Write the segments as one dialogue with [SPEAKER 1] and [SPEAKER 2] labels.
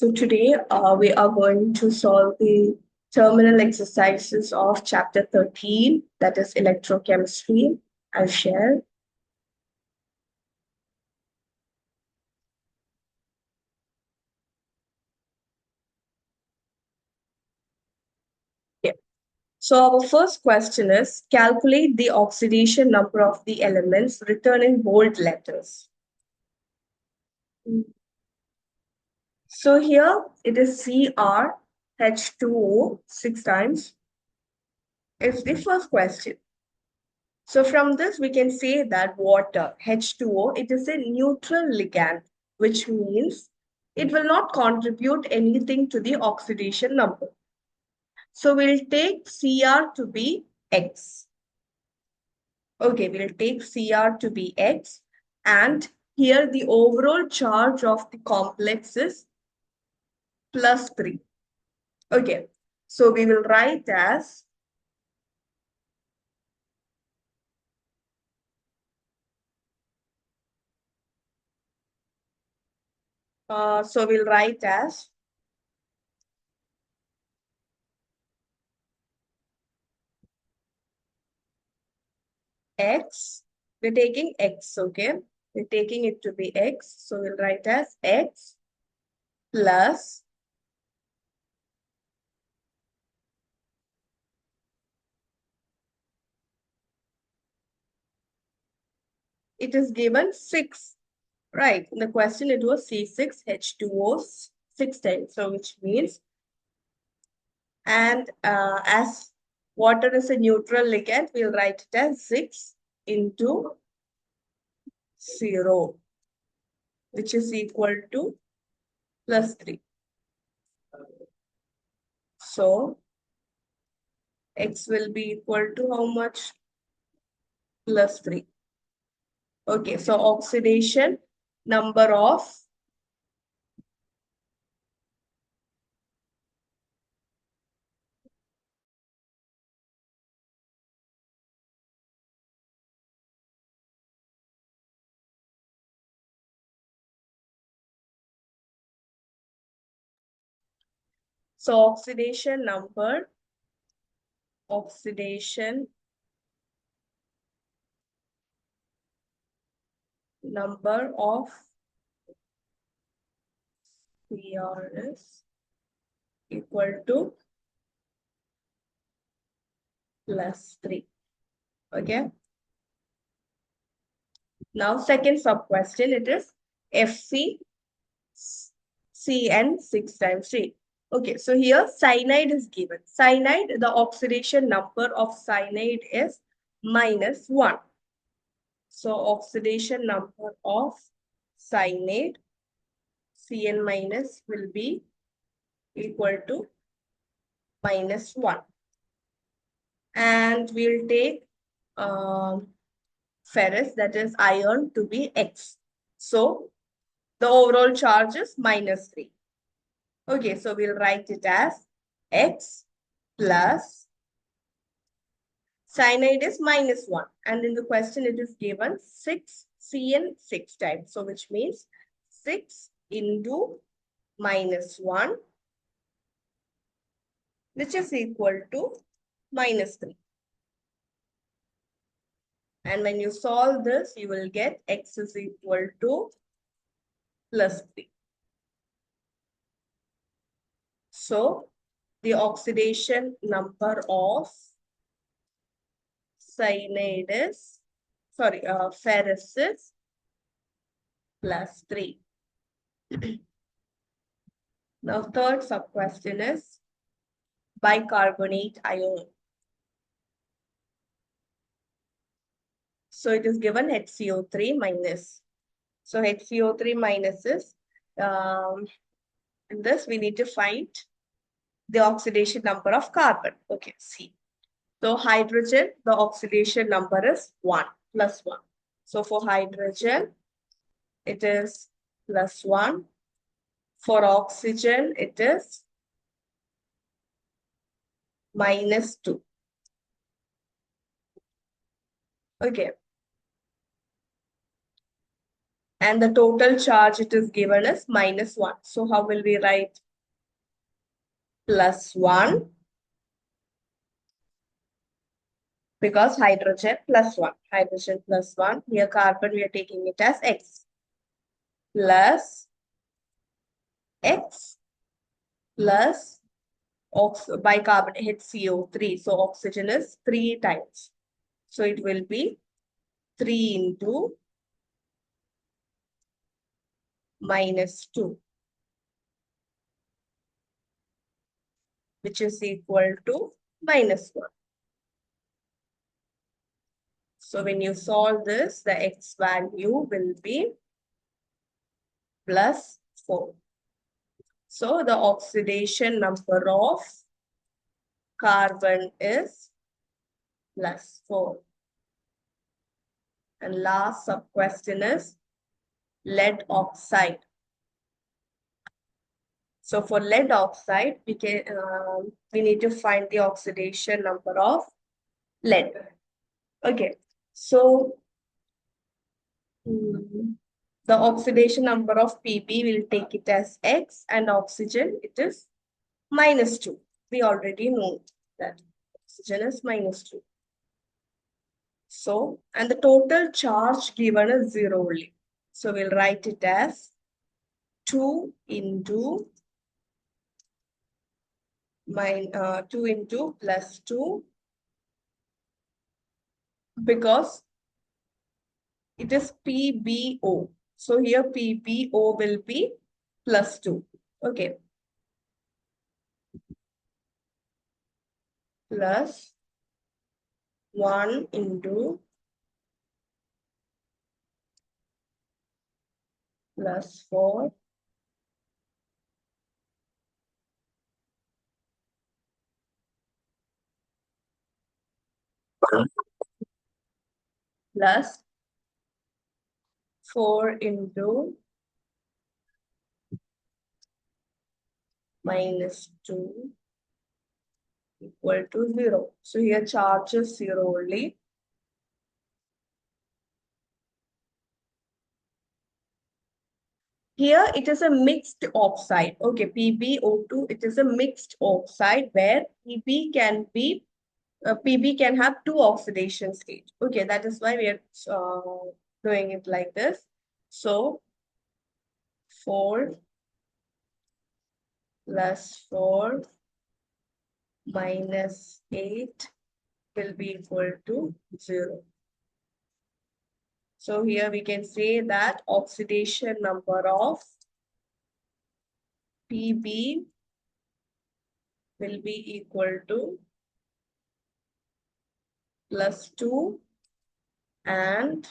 [SPEAKER 1] So today we are going to solve the terminal exercises of chapter 13, that is electrochemistry. I'll share. Okay. So our first question is calculate the oxidation number of the elements written in bold letters. So here it is CrH2O 6 times. Is the first question. So from this, we can say that water, H2O, it is a neutral ligand, which means it will not contribute anything to the oxidation number. So we'll take Cr to be X. Okay, we'll take Cr to be X. And here the overall charge of the complex is +3. Okay, so we will write as X. We're taking X, okay? We're taking it to be X. So we'll write as X plus it is given 6, right? In the question, it was C6H2O 6 times. So which means, and as water is a neutral ligand, we'll write it as 6 into 0, which is equal to +3. So X will be equal to how much? +3. Okay, so oxidation number of oxidation number of CR is equal to +3. Okay. Now second sub question, it is FeCN 6 times 3. Okay, so here cyanide is given. Cyanide, the oxidation number of cyanide is -1. So oxidation number of cyanide, Cn minus, will be equal to -1. And we'll take ferrous, that is iron, to be X. So the overall charge is -3. Okay, so we'll write it as X plus cyanide is -1. And in the question, it is given 6 Cn 6 times. So which means 6 into -1, which is equal to -3. And when you solve this, you will get X is equal to +3. So the oxidation number of cyanide is, ferrous is +3. Now third sub question is bicarbonate ion. So it is given HCO3 minus. So HCO3 minus is, in this we need to find the oxidation number of carbon. Okay, see. So hydrogen, the oxidation number is 1, +1. So for hydrogen, it is +1. For oxygen, it is -2. Okay. And the total charge it is given is -1. So how will we write? +1, because hydrogen +1. Hydrogen +1. Here carbon, we are taking it as X. Plus X plus bicarbonate HCO3. So oxygen is 3 times. So it will be 3 into -2, which is equal to -1. So when you solve this, the X value will be +4. So the oxidation number of carbon is +4. And last sub question is lead oxide. So for lead oxide, we need to find the oxidation number of lead. Okay, so the oxidation number of Pb, will take it as X, and oxygen it is -2. We already know that oxygen is -2. So, and the total charge given is 0 only. So we'll write it as 2 into 2 into +2, because it is PbO. So here PbO will be +2. Okay. Plus 1 into +4 plus 4 into -2 equal to 0. So here charge is 0 only. Here it is a mixed oxide. Okay, PbO2, it is a mixed oxide where Pb can have 2 oxidation states. Okay, that is why we are doing it like this. So 4 plus 4 minus 8 will be equal to 0. So here we can say that oxidation number of Pb will be equal to +2 and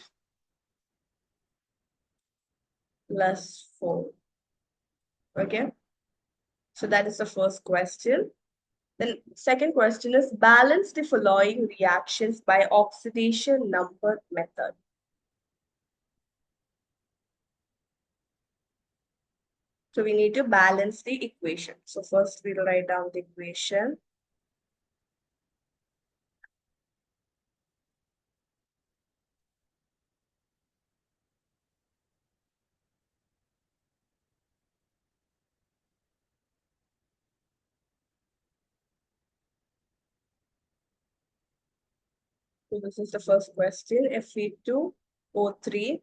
[SPEAKER 1] +4. Okay, so that is the first question. Then second question is balance the following reactions by oxidation number method. So we need to balance the equation. So first we'll write down the equation. So this is the first question, Fe2O3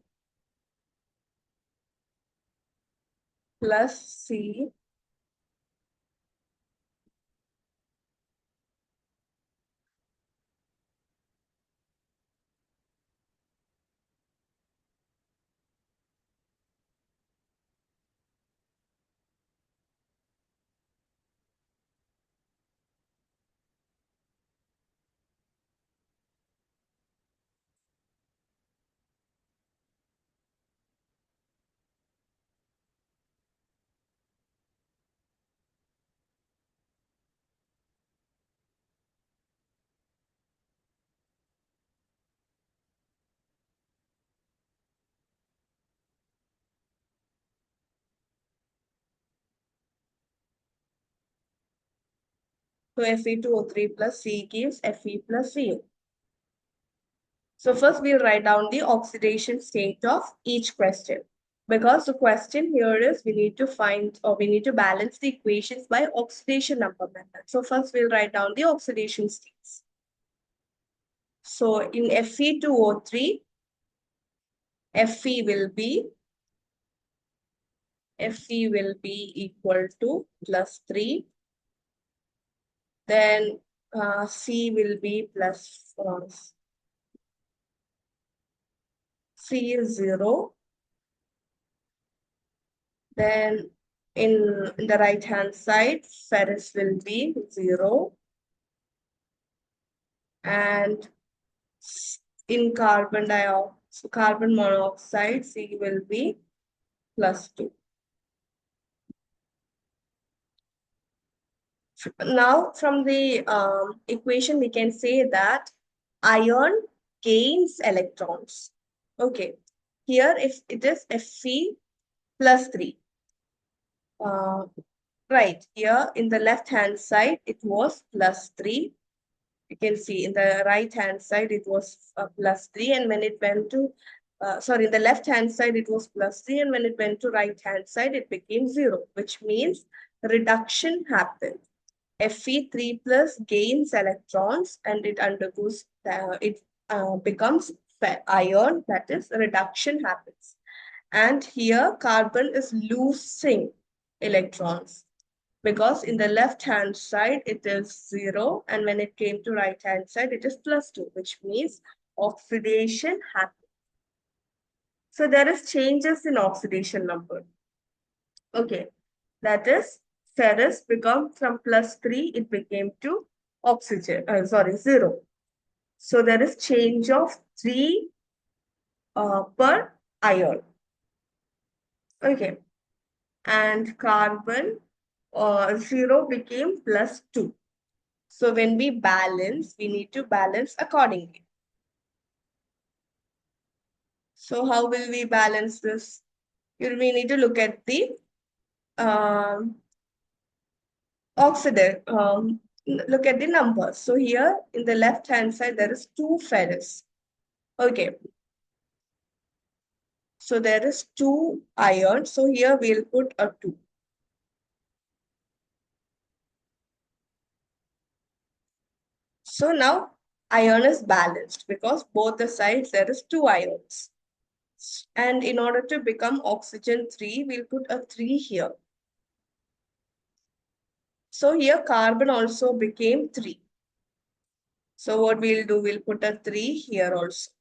[SPEAKER 1] plus C So Fe2O3 plus C gives Fe plus Cu. So first we'll write down the oxidation state of each question. Because the question here is we need to find or we need to balance the equations by oxidation number method. So first we'll write down the oxidation states. So in Fe2O3, Fe will be equal to +3. Then C will be plus C is 0. Then in the right hand side, ferrous will be 0. And in carbon monoxide, C will be +2. Now, from the equation, we can say that iron gains electrons. Okay. Here, if it is Fe +3. Right. Here, in the left-hand side, it was +3. You can see in the right-hand side, it was +3. And when it went to, in the left-hand side, it was +3. And when it went to right-hand side, it became 0, which means reduction happened. Fe3 plus gains electrons and it undergoes, it becomes iron, that is reduction happens. And here carbon is losing electrons because in the left hand side it is 0 and when it came to right hand side it is +2, which means oxidation happens. So there is changes in oxidation number. Okay, that is ferrous become from +3, it became to oxygen, 0. So there is change of 3 per ion. Okay, and carbon 0 became +2. So when we balance, we need to balance accordingly. So how will we balance this? We need to look at the look at the numbers. So here in the left hand side, there is 2 ferrous. Okay. So there is 2 iron. So here we'll put a 2. So now iron is balanced because both the sides there is 2 ions. And in order to become oxygen 3, we'll put a 3 here. So here carbon also became 3. So what we'll do, we'll put a 3 here also.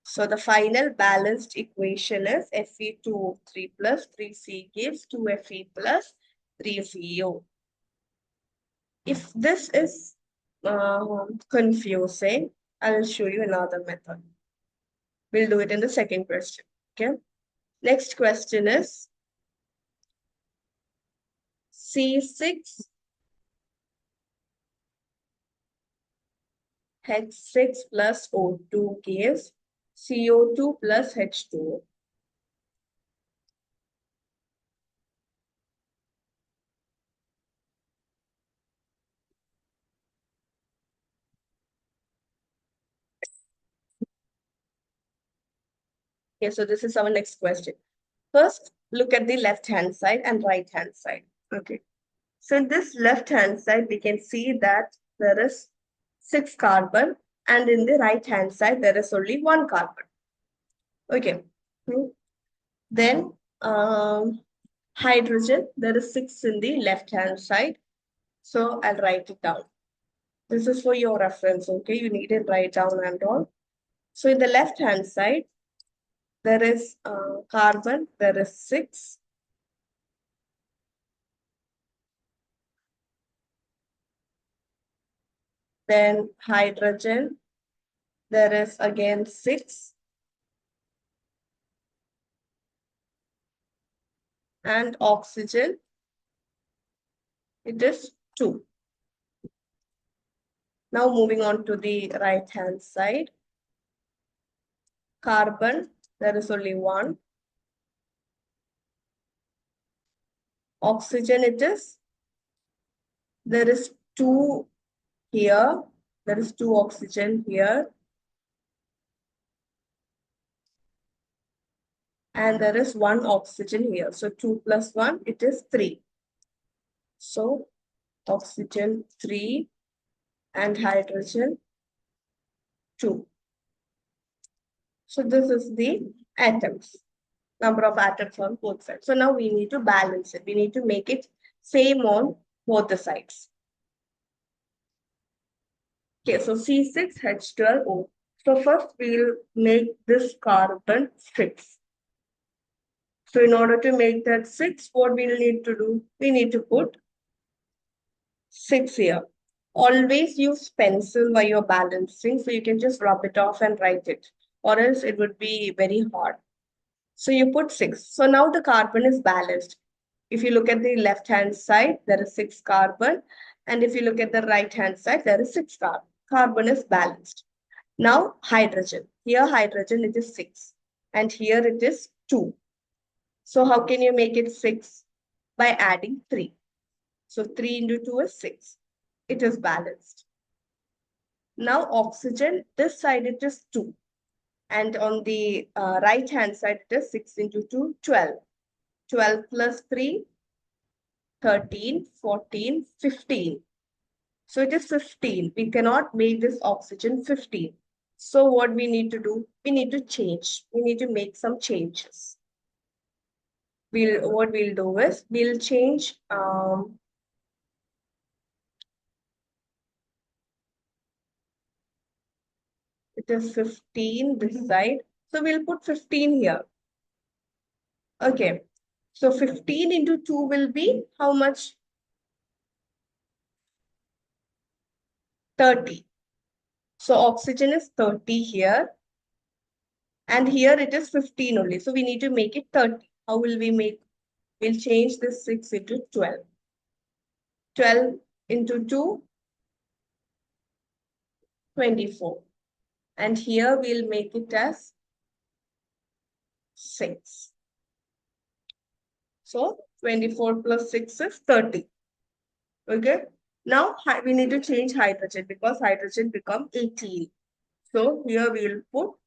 [SPEAKER 1] So the final balanced equation is Fe2O3 plus 3C gives 2Fe plus 3CO. If this is confusing, I'll show you another method. We'll do it in the second question. Okay. Next question is C6 H6 plus O2 gives CO2 plus H2O. Okay, so this is our next question. First, look at the left-hand side and right-hand side. Okay. So in this left-hand side, we can see that there is 6 carbon and in the right-hand side, there is only 1 carbon. Okay. Then hydrogen, there is 6 in the left-hand side. So I'll write it down. This is for your reference, okay? You need to write down and all. So in the left-hand side, there is carbon, there is 6. Then hydrogen, there is again 6. And oxygen, it is 2. Now moving on to the right-hand side. Carbon, there is only 1. Oxygen, there is 2 here. There is 2 oxygen here. and there is one oxygen here. So 2 plus 1, it is 3. So oxygen 3 and hydrogen 2. So this is the atoms, number of atoms on both sides. So now we need to balance it. We need to make it same on both the sides. Okay, so C6H12O. So first we'll make this carbon 6. So in order to make that 6, what we'll need to do? We need to put 6 here. Always use pencil while you're balancing, so you can just rub it off and write it, or else it would be very hard. So you put 6. So now the carbon is balanced. If you look at the left-hand side, there is 6 carbon. And if you look at the right-hand side, there is 6 carbon. Carbon is balanced. Now hydrogen. Here hydrogen, it is 6. And here it is 2. So how can you make it 6? By adding 3. So 3 into 2 is 6. It is balanced. Now oxygen, this side it is 2. And on the right hand side it is 6 into 2, 12. 12 plus 3, 13, 14, 15. So it is 15. We cannot make this oxygen 15. So what we need to do? We need to change. We need to make some changes. What we'll do is we'll change it is 15 this side. So we'll put 15 here. Okay. So 15 into 2 will be how much? 30. So oxygen is 30 here. And here it is 15 only. So we need to make it 30. How will we make? We'll change this 6 into 12. 12 into 2, 24. And here we'll make it as 6. So 24 plus 6 is 30. Okay. Now we need to change hydrogen because hydrogen become 18. So here we will put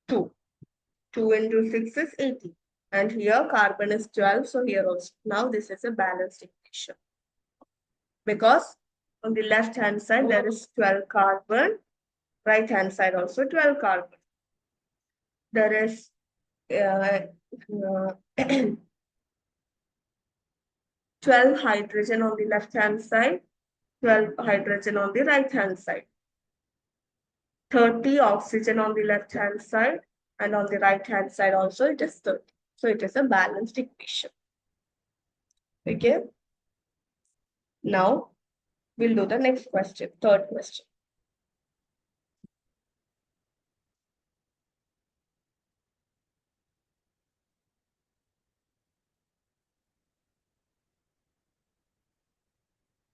[SPEAKER 1] 2. 2 into 6 is 18. And here carbon is 12. So here also. Now this is a balanced equation. Because on the left hand side there is 12 carbon. Right hand side also 12 carbon. There is uh, 12 hydrogen on the left hand side, 12 hydrogen on the right hand side, 30 oxygen on the left hand side, and on the right hand side also it is 30. So it is a balanced equation. Okay. Now we'll do the next question, third question.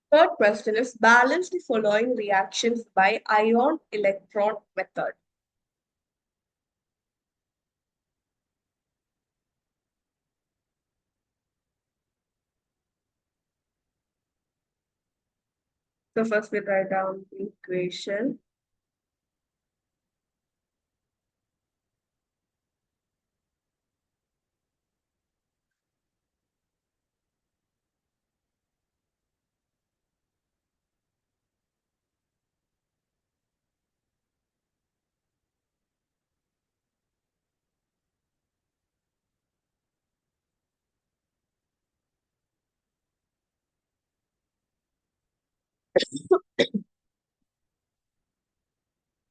[SPEAKER 1] Third question is balance the following reactions by ion-electron method. So first we write down the equation.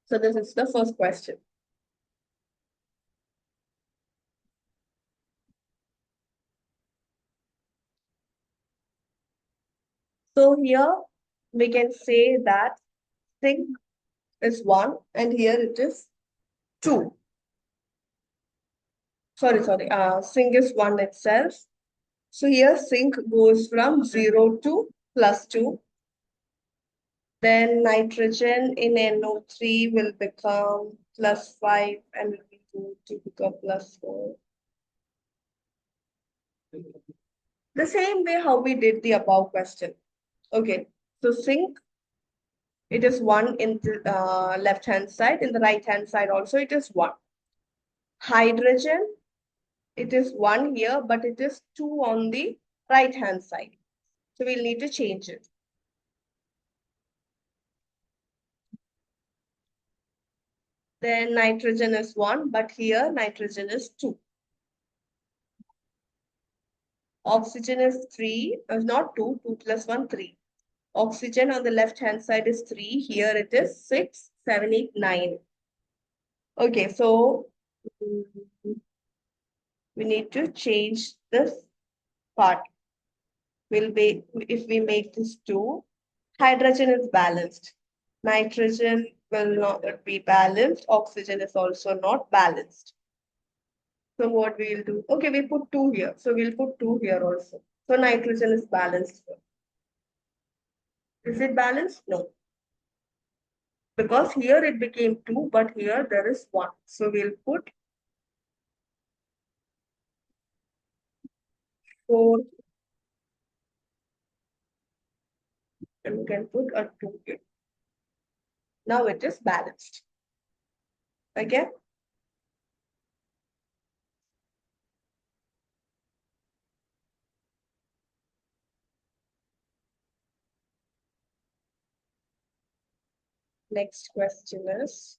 [SPEAKER 1] So this is the first question. So here we can say that zinc is 1 and here it is 2. Sorry, zinc is 1 itself. So here zinc goes from 0 to +2. Then nitrogen in NO3 will become +5 and will be 2 to become +4. The same way how we did the above question. Okay, so zinc, it is 1 in the left hand side, in the right hand side also it is 1. Hydrogen, it is 1 here, but it is 2 on the right hand side. So we'll need to change it. Then nitrogen is 1, but here nitrogen is 2. Oxygen is 3, not 2, 2 plus 1, 3. Oxygen on the left hand side is 3. Here it is 6, 7, 8, 9. Okay, so we need to change this part. Will be if we make this 2, hydrogen is balanced. Nitrogen will not be balanced. Oxygen is also not balanced. So what we'll do? Okay, we put 2 here. So we'll put 2 here also. So nitrogen is balanced here. Is it balanced? No. Because here it became 2, but here there is 1. So we'll put 4 and we can put a 2 here. Now it is balanced. Okay. Next question is,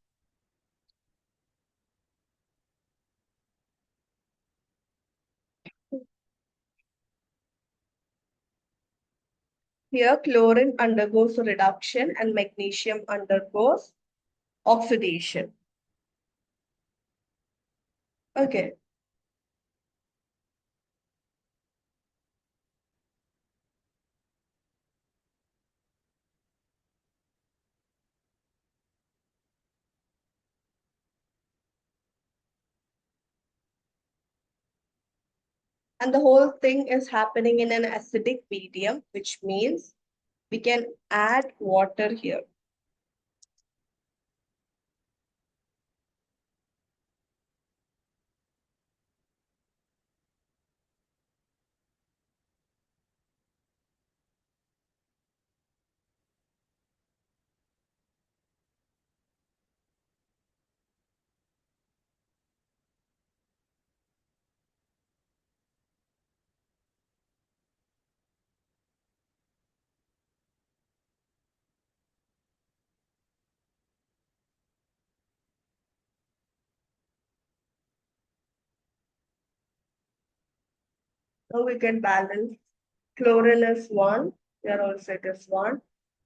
[SPEAKER 1] here chlorine undergoes reduction and magnesium undergoes oxidation. Okay. And the whole thing is happening in an acidic medium, which means we can add water here. Now we can balance. Chlorine is 1. Here also it is 1.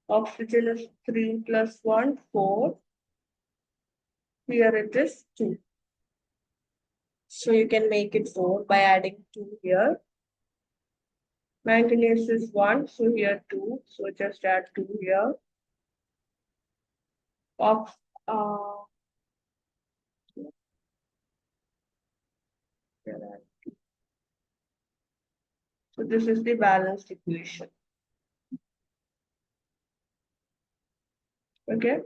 [SPEAKER 1] Oxygen is 3 plus 1, 4. Here it is 2. So you can make it 4 by adding 2 here. Manganese is 1, so here 2. So just add 2 here. Ox uh, so this is the balanced equation. Okay.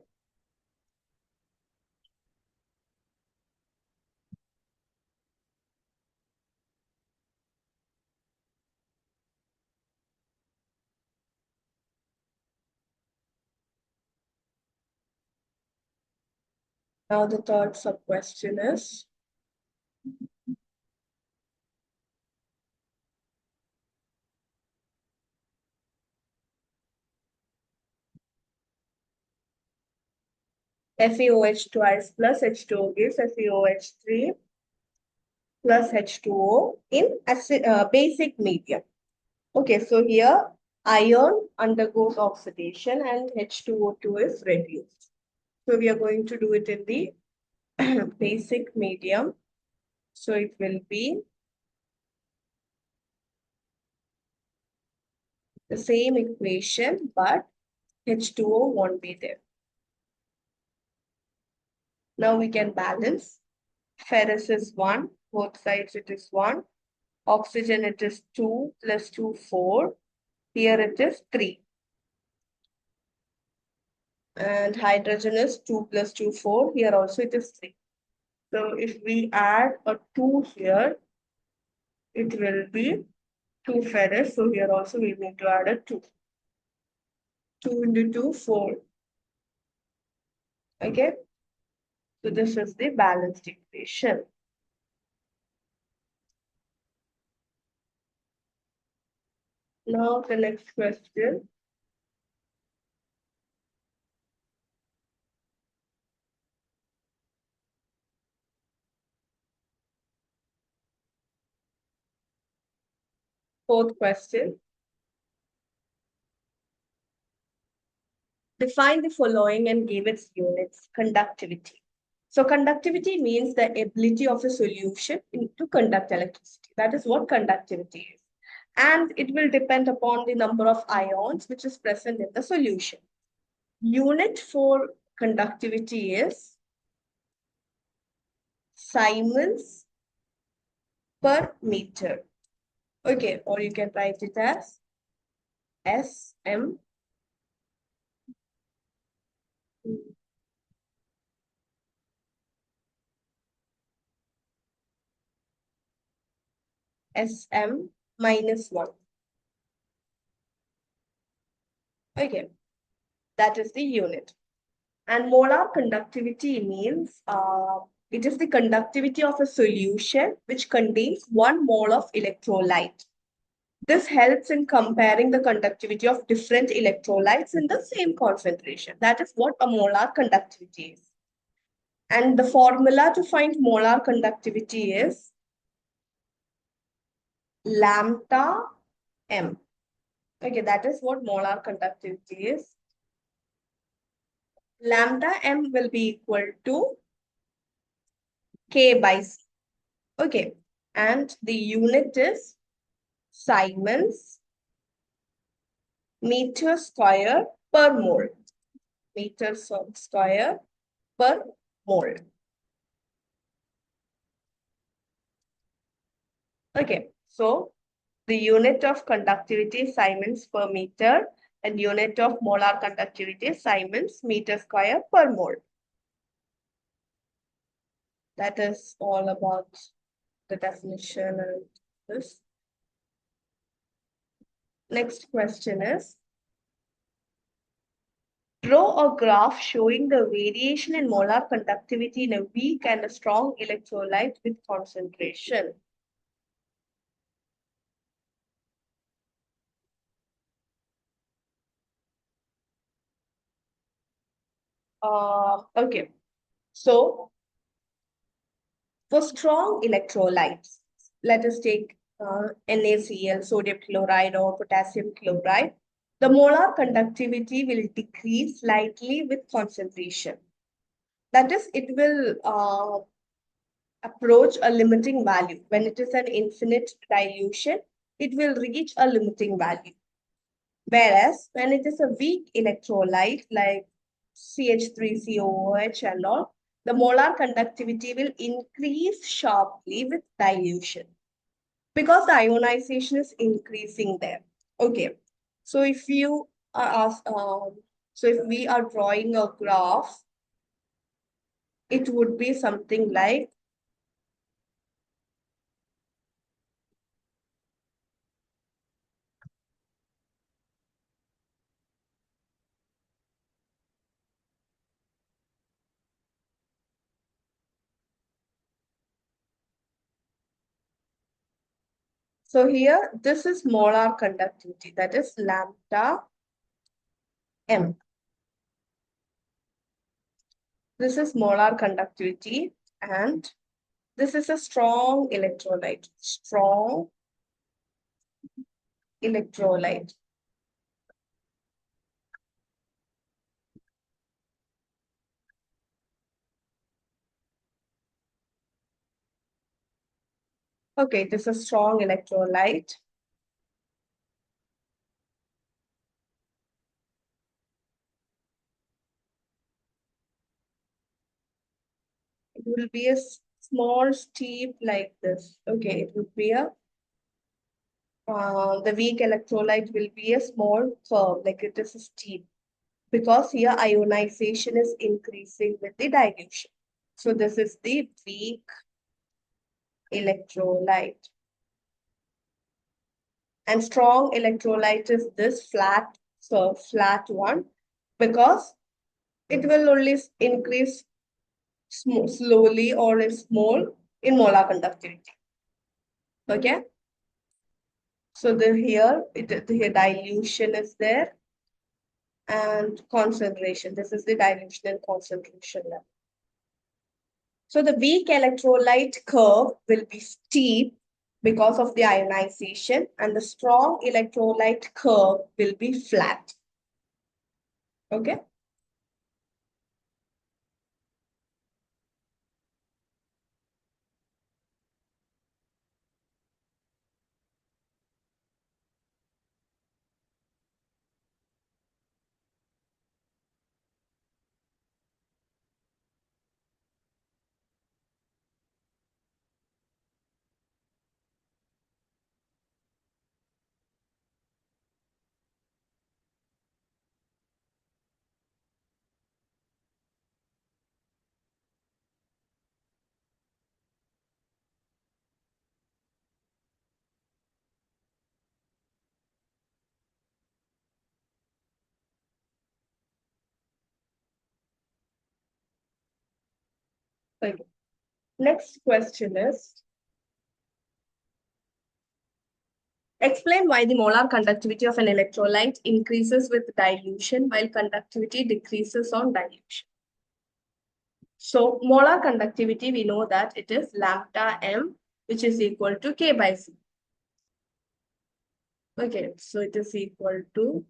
[SPEAKER 1] Now the third sub question is, FeOH twice plus H2O gives FeOH3 plus H2O in acid, basic medium. Okay, so here iron undergoes oxidation and H2O2 is reduced. So we are going to do it in the basic medium. So it will be the same equation, but H2O won't be there. Now we can balance. Ferrous is 1, both sides it is 1. Oxygen it is 2 plus 2, 4. Here it is 3. And hydrogen is 2 plus 2, 4. Here also it is 3. So if we add a 2 here, it will be 2 ferrous. So here also we need to add a 2. 2 into 2, 4. Okay. So this is the balanced equation. Now the next question. Fourth question. Define the following and give its units. Conductivity. So conductivity means the ability of a solution to conduct electricity. That is what conductivity is. And it will depend upon the number of ions which is present in the solution. Unit for conductivity is Siemens per meter. Okay, or you can write it as SM. SM minus 1. Okay, that is the unit. And molar conductivity means it is the conductivity of a solution which contains 1 mole of electrolyte. This helps in comparing the conductivity of different electrolytes in the same concentration. That is what a molar conductivity is. And the formula to find molar conductivity is lambda m. Okay, that is what molar conductivity is. Lambda m will be equal to K by C. Okay, and the unit is Siemens meter square per mole. Meter square per mole. Okay, so the unit of conductivity is Siemens per meter and unit of molar conductivity is Siemens meter square per mole. That is all about the definition and this. Next question is, draw a graph showing the variation in molar conductivity in a weak and a strong electrolyte with concentration. Okay, so for strong electrolytes, let us take NaCl, sodium chloride or potassium chloride. The molar conductivity will decrease slightly with concentration. That is, it will approach a limiting value. When it is an infinite dilution, it will reach a limiting value. Whereas when it is a weak electrolyte like CH3COOH and all, the molar conductivity will increase sharply with dilution because the ionization is increasing there. Okay, so if you are asked, so if we are drawing a graph, it would be something like so here, this is molar conductivity, that is lambda m. This is molar conductivity, and this is a strong electrolyte. Strong electrolyte. Okay, this is a strong electrolyte. It will be a small steep like this. Okay, it would be a the weak electrolyte will be a small curve, like it is a steep, because here ionization is increasing with the dilution. So this is the weak electrolyte. And strong electrolyte is this flat, so flat one, because it will only increase slowly or is small in molar conductivity. Okay. So the dilution is there and concentration. This is the dilution and concentration level. So the weak electrolyte curve will be steep because of the ionization, and the strong electrolyte curve will be flat. Okay. Okay. Next question is, explain why the molar conductivity of an electrolyte increases with dilution while conductivity decreases on dilution. So molar conductivity, we know that it is lambda m, which is equal to K by C. Okay, so it is equal to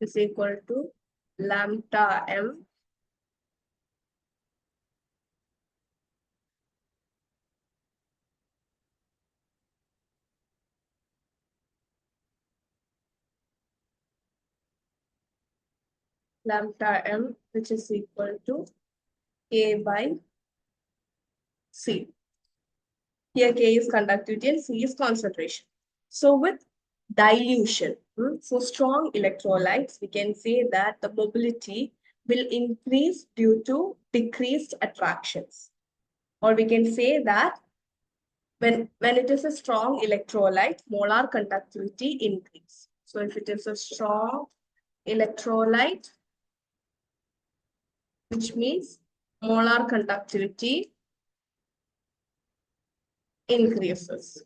[SPEAKER 1] lambda m which is equal to K by C. Here K is conductivity and C is concentration. So with dilution, for strong electrolytes, we can say that the mobility will increase due to decreased attractions. Or we can say that when it is a strong electrolyte, molar conductivity increase. So if it is a strong electrolyte, which means molar conductivity increases.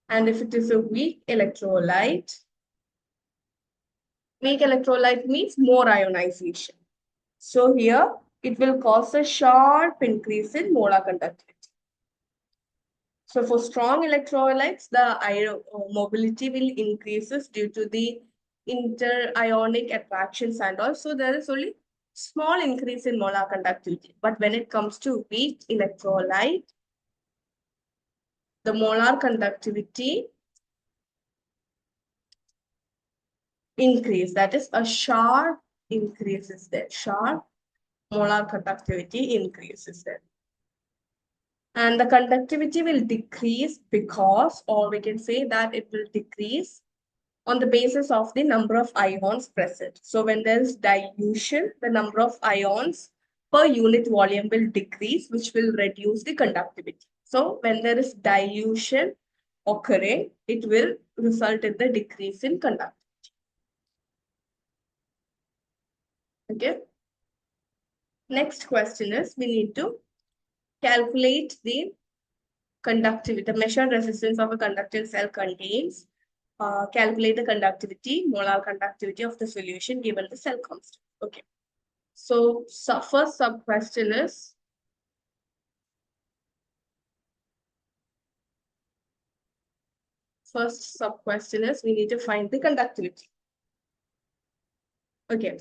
[SPEAKER 1] And if it is a weak electrolyte means more ionization. So here it will cause a sharp increase in molar conductivity. So for strong electrolytes, the mobility will increases due to the interionic attractions, and also there is only small increase in molar conductivity. But when it comes to weak electrolyte, the molar conductivity increase, that is a sharp increase is there. Sharp molar conductivity increases there. And the conductivity will decrease because, or we can say that it will decrease on the basis of the number of ions present. So when there is dilution, the number of ions per unit volume will decrease, which will reduce the conductivity. So when there is dilution occurring, it will result in the decrease in conductivity. Okay. Next question is, we need to calculate the conductivity, the measured resistance of a conductive cell contains. Calculate the conductivity, molar conductivity of the solution given the cell constant. Okay. So first sub question is, we need to find the conductivity. Okay.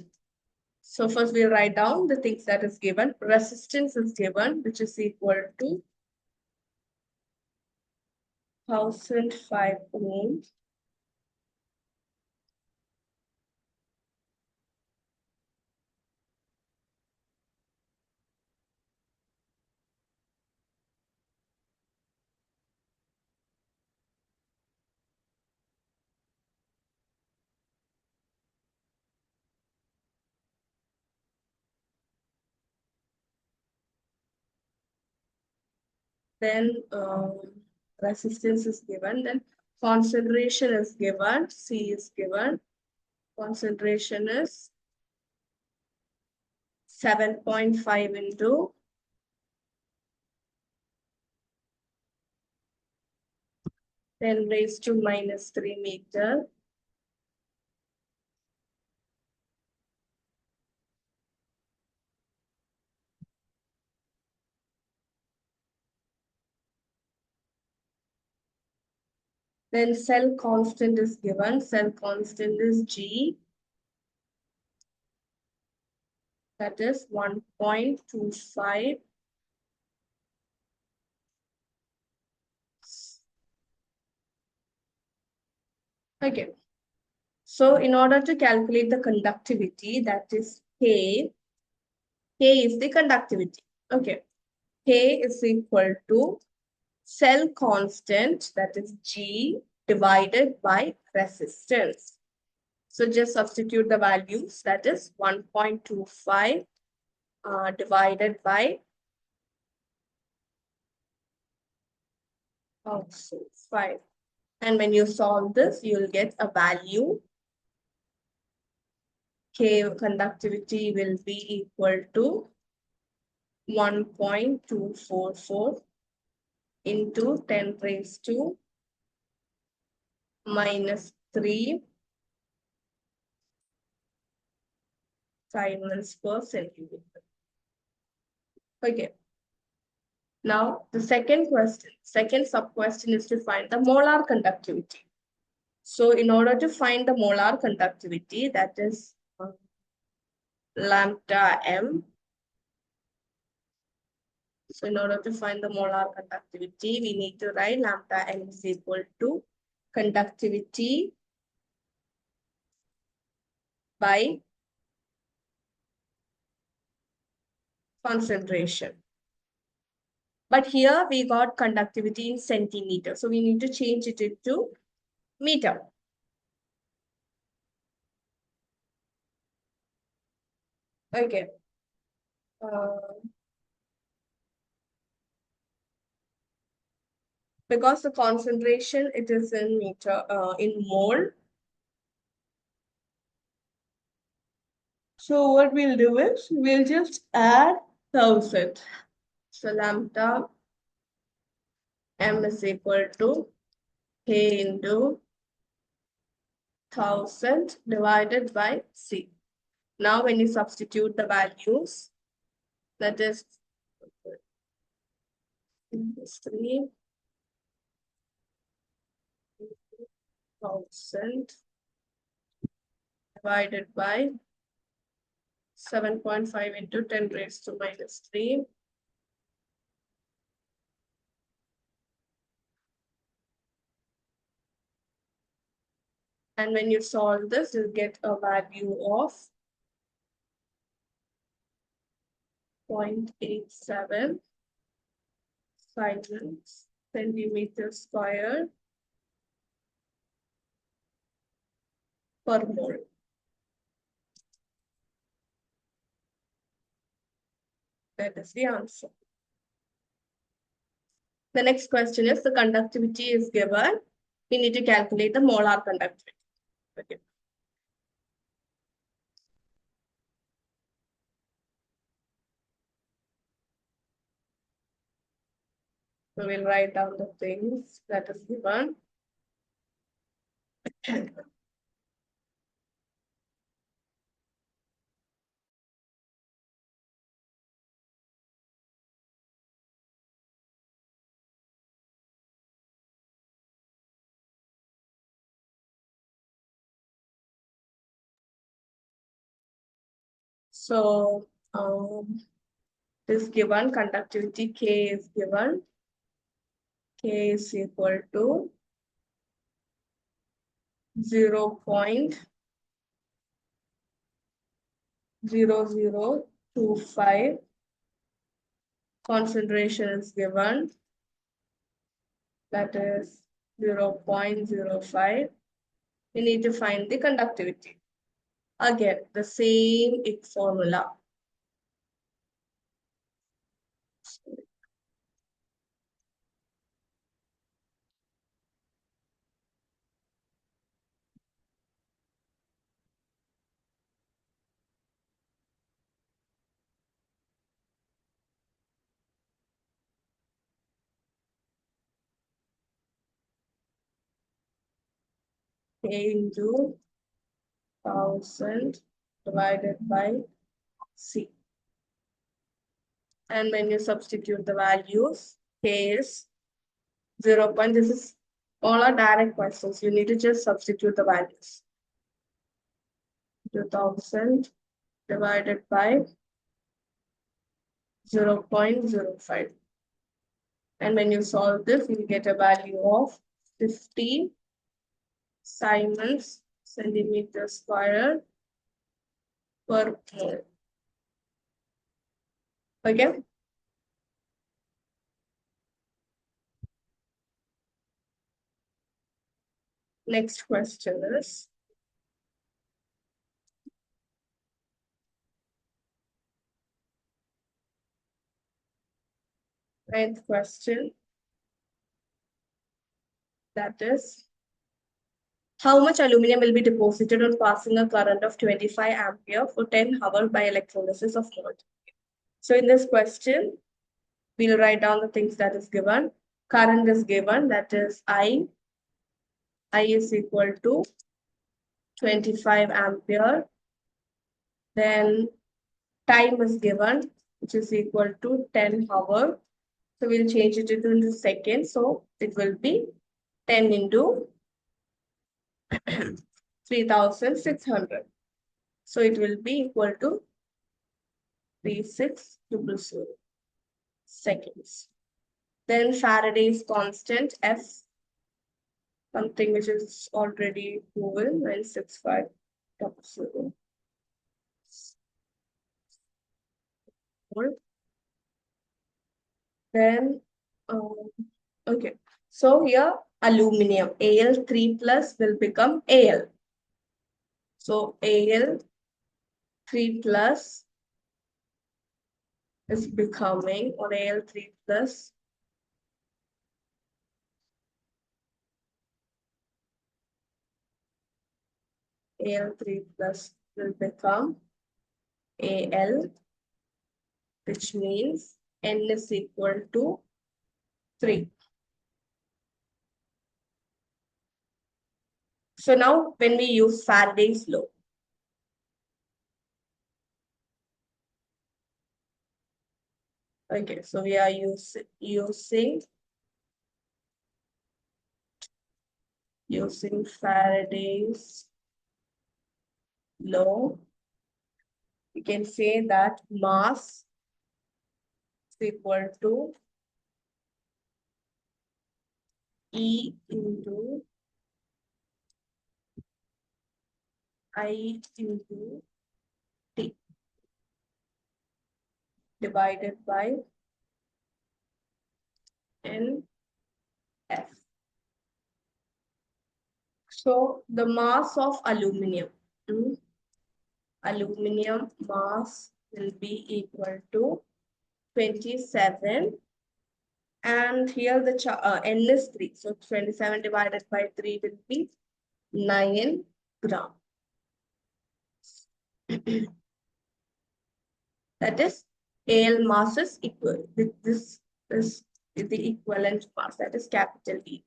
[SPEAKER 1] So first we'll write down the things that is given. Resistance is given, which is equal to 1005 ohms. Then resistance is given, then concentration is given, C is given, concentration is 7.5 into 10 raised to minus 3 meter. Then cell constant is given. Cell constant is G. That is 1.25. Okay. So in order to calculate the conductivity, that is K is the conductivity. Okay. K is equal to cell constant, that is G, divided by resistance. So just substitute the values, that is 1.25 divided by 5. And when you solve this, you'll get a value. K conductivity will be equal to 1.244 into 10 raised to minus 3 Siemens per centimeter. Okay. Now, the second sub-question is to find the molar conductivity. So, in order to find the molar conductivity, that is lambda m. So, in order to find the molar conductivity, we need to write lambda m is equal to conductivity by concentration. But here we got conductivity in centimeter. So we need to change it into meter. Okay. Because the concentration, it is in meter, in mole. So what we'll do is, we'll just add 1000. So lambda m is equal to K into 1000 divided by C. Now when you substitute the values, that is 3,000 divided by 7.5 into 10 raised to minus 3. And when you solve this, you'll get a value of 0.87 centimeter square per mole. That is the answer. The next question is, the conductivity is given. We need to calculate the molar conductivity. Okay. So we'll write down the things that is given. So this given conductivity K is given. K is equal to 0.0025. Concentration is given. That is 0.05. We need to find the conductivity. Again, the same formula. K into 1000 divided by C. And when you substitute the values, K is 0. This is all are direct questions. You need to just substitute the values. 2000 divided by 0.05. And when you solve this, you get a value of 50 Siemens centimeter square per mole. Okay. Next question is, ninth question, that is, how much aluminum will be deposited on passing a current of 25 ampere for 10 hours by electrolysis of malt? So in this question, we'll write down the things that is given. Current is given, that is I is equal to 25 ampere. Then time is given, which is equal to 10 hours. So we'll change it into seconds. So it will be 10 into 3600. So it will be equal to 3600 seconds. Then Faraday's constant F, something which is already proven, 96500. Then, okay. So here, aluminum, Al3 plus will become Al. So Al3 plus is becoming, or Al3 plus Al3 plus will become Al, which means N is equal to 3. So now when we use Faraday's law, okay, so we are using Faraday's law. We can say that mass is equal to E into I into T divided by NF. So the mass of aluminum, aluminum mass will be equal to 27, and here the N is 3. So 27 divided by 3 will be 9 gram. That is, Al mass is equal. This is the equivalent mass, that is capital E.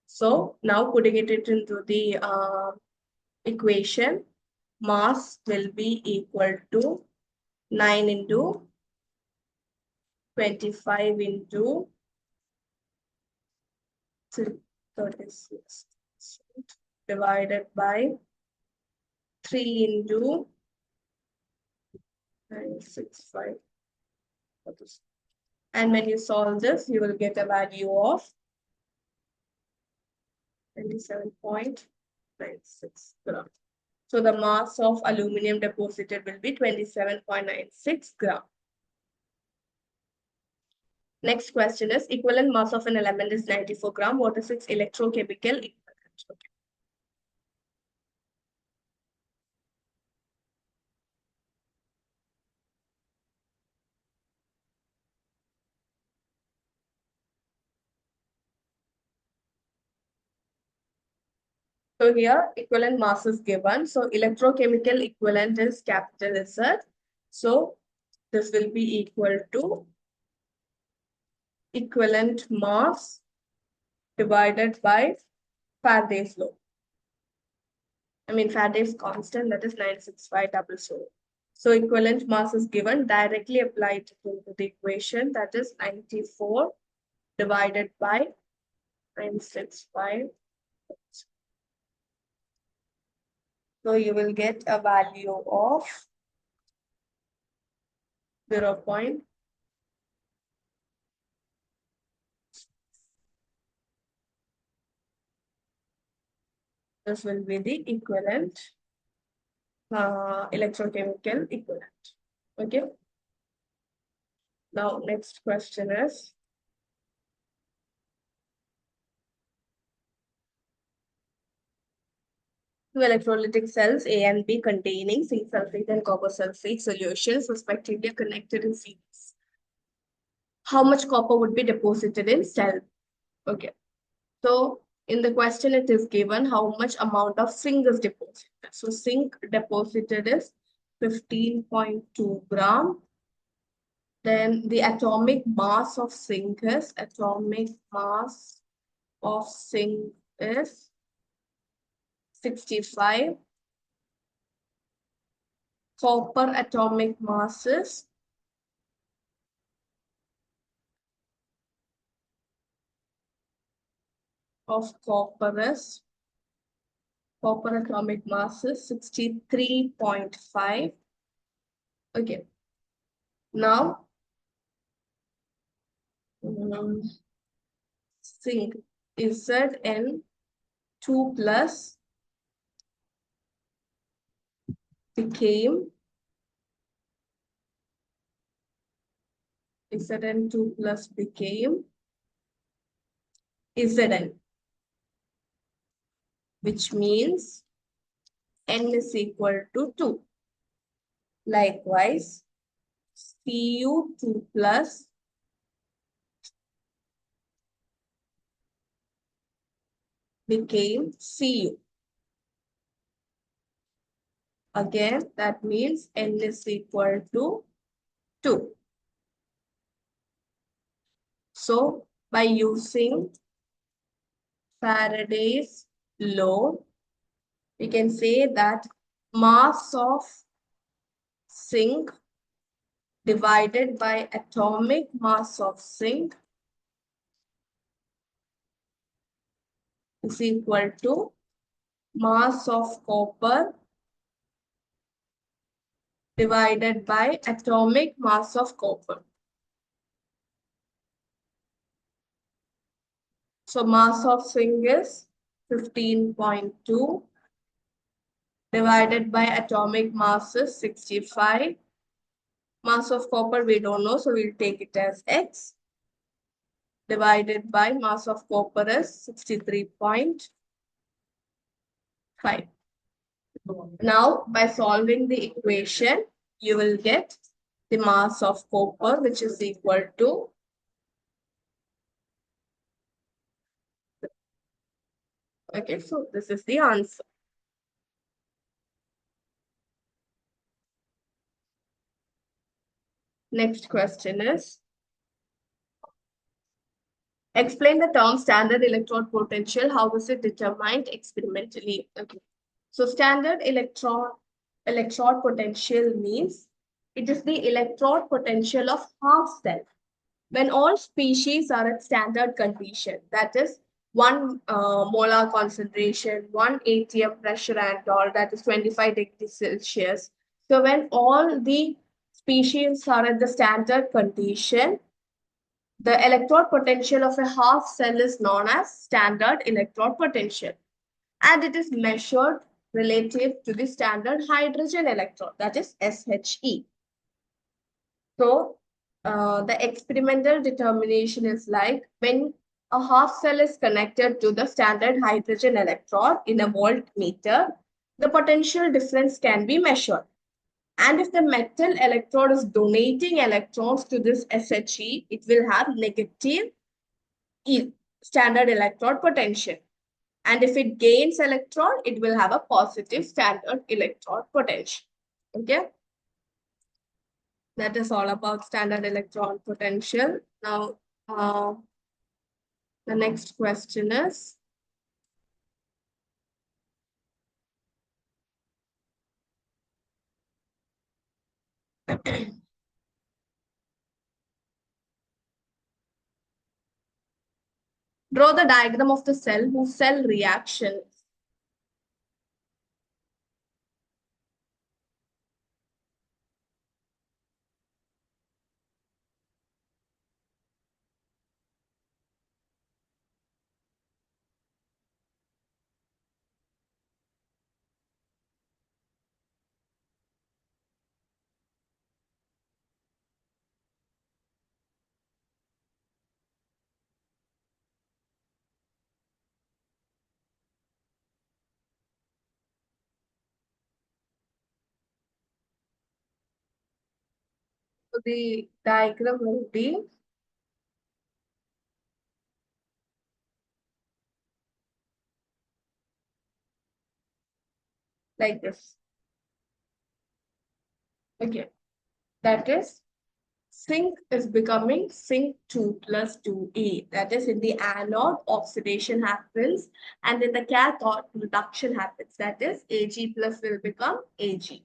[SPEAKER 1] So now putting it into the equation, mass will be equal to 9 into 25 into 36 divided by 3 into 965. And when you solve this, you will get a value of 27.96 grams. So the mass of aluminum deposited will be 27.96 grams. Next question is, equivalent mass of an element is 94 grams. What is its electrochemical equivalent? Okay. So here equivalent mass is given. So electrochemical equivalent is capital Z. So this will be equal to equivalent mass divided by Faraday's law. Faraday's constant, that is 96500. So equivalent mass is given, directly applied to the equation, that is 94 divided by 965. So you will get a value of 0. This will be the equivalent electrochemical equivalent. Okay. Now, next question is, two electrolytic cells A and B containing zinc sulfate and copper sulfate solutions respectively are connected in series. How much copper would be deposited in cell? Okay. So in the question, it is given how much amount of zinc is deposited. So zinc deposited is 15.2 gram. Then the atomic mass of zinc is 65. Copper atomic masses of copper atomic mass is 63.5. Okay. Now, zinc Zn2 plus became Zn2 plus became Zn, which means N is equal to 2. Likewise, Cu2 plus became Cu. Again, that means N is equal to 2. So, by using Faraday's law, we can say that mass of zinc divided by atomic mass of zinc is equal to mass of copper divided by atomic mass of copper. So mass of zinc is 15.2 divided by atomic mass is 65. Mass of copper we don't know, so we'll take it as X. Divided by mass of copper is 63.5. Now, by solving the equation, you will get the mass of copper, which is equal to okay, so this is the answer. Next question is, explain the term standard electrode potential. How is it determined experimentally? Okay. So standard electrode potential means it is the electrode potential of half cell when all species are at standard condition, that is 1 molar concentration, 1 atm pressure and all, that is 25 degrees Celsius. So when all the species are at the standard condition, the electrode potential of a half cell is known as standard electrode potential. And it is measured relative to the standard hydrogen electrode, that is SHE. So the experimental determination is like when a half cell is connected to the standard hydrogen electrode in a voltmeter, the potential difference can be measured. And if the metal electrode is donating electrons to this SHE, it will have negative standard electrode potential. And if it gains electron, it will have a positive standard electrode potential. Okay. That is all about standard electron potential. Now, the next question is, Draw the diagram of the cell whose cell reaction. So the diagram will be like this. Okay, that is zinc is becoming zinc 2 plus 2A. That is, in the anode, oxidation happens, and in the cathode, reduction happens. That is, Ag plus will become Ag.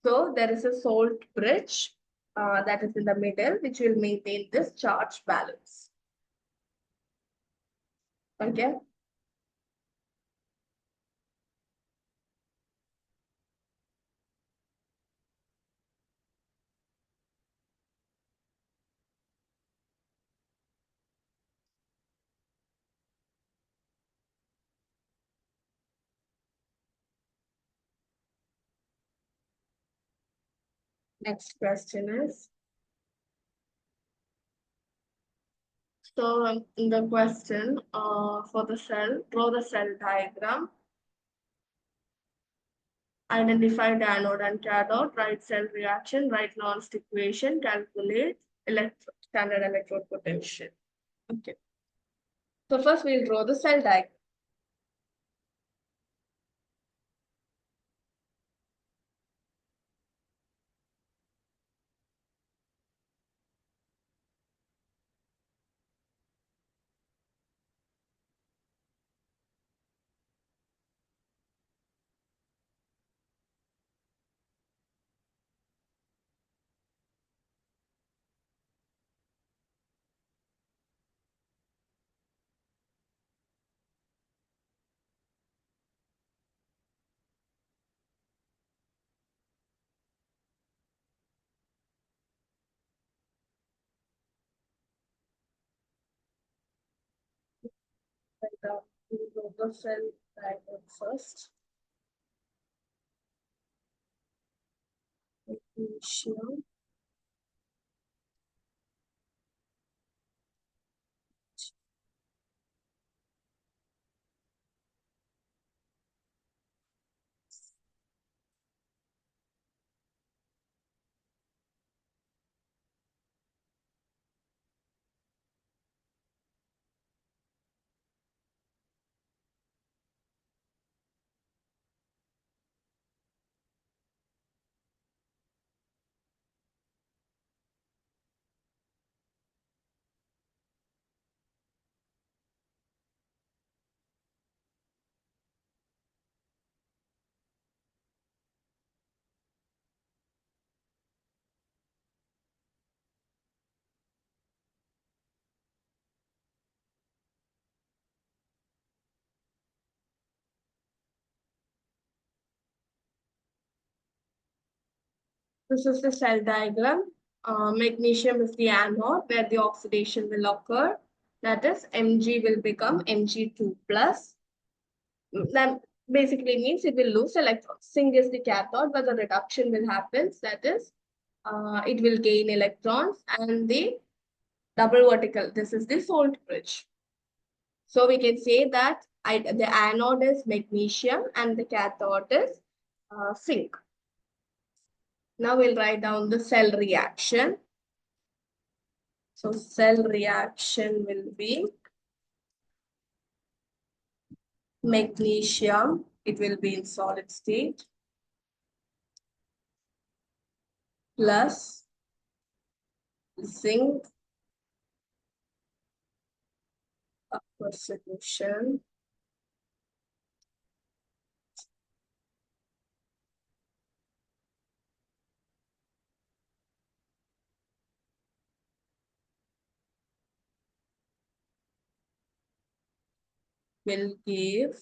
[SPEAKER 1] So there is a salt bridge that is in the middle, which will maintain this charge balance. Okay. Next question is, so in the question for the cell, draw the cell diagram, identify the anode and cathode, write cell reaction, write Nernst equation, calculate standard electrode potential. Okay. So first we'll draw the cell diagram. We'll draw the cell diagram first. Magnesium. This is the cell diagram. Magnesium is the anode where the oxidation will occur. That is, Mg will become Mg2 plus. That basically means it will lose electrons. Zinc is the cathode where the reduction will happen. That is, it will gain electrons, and the double vertical, this is the salt bridge. So we can say that the anode is magnesium and the cathode is zinc. Now we'll write down the cell reaction. So cell reaction will be magnesium. It will be in solid state plus zinc aqueous solution will give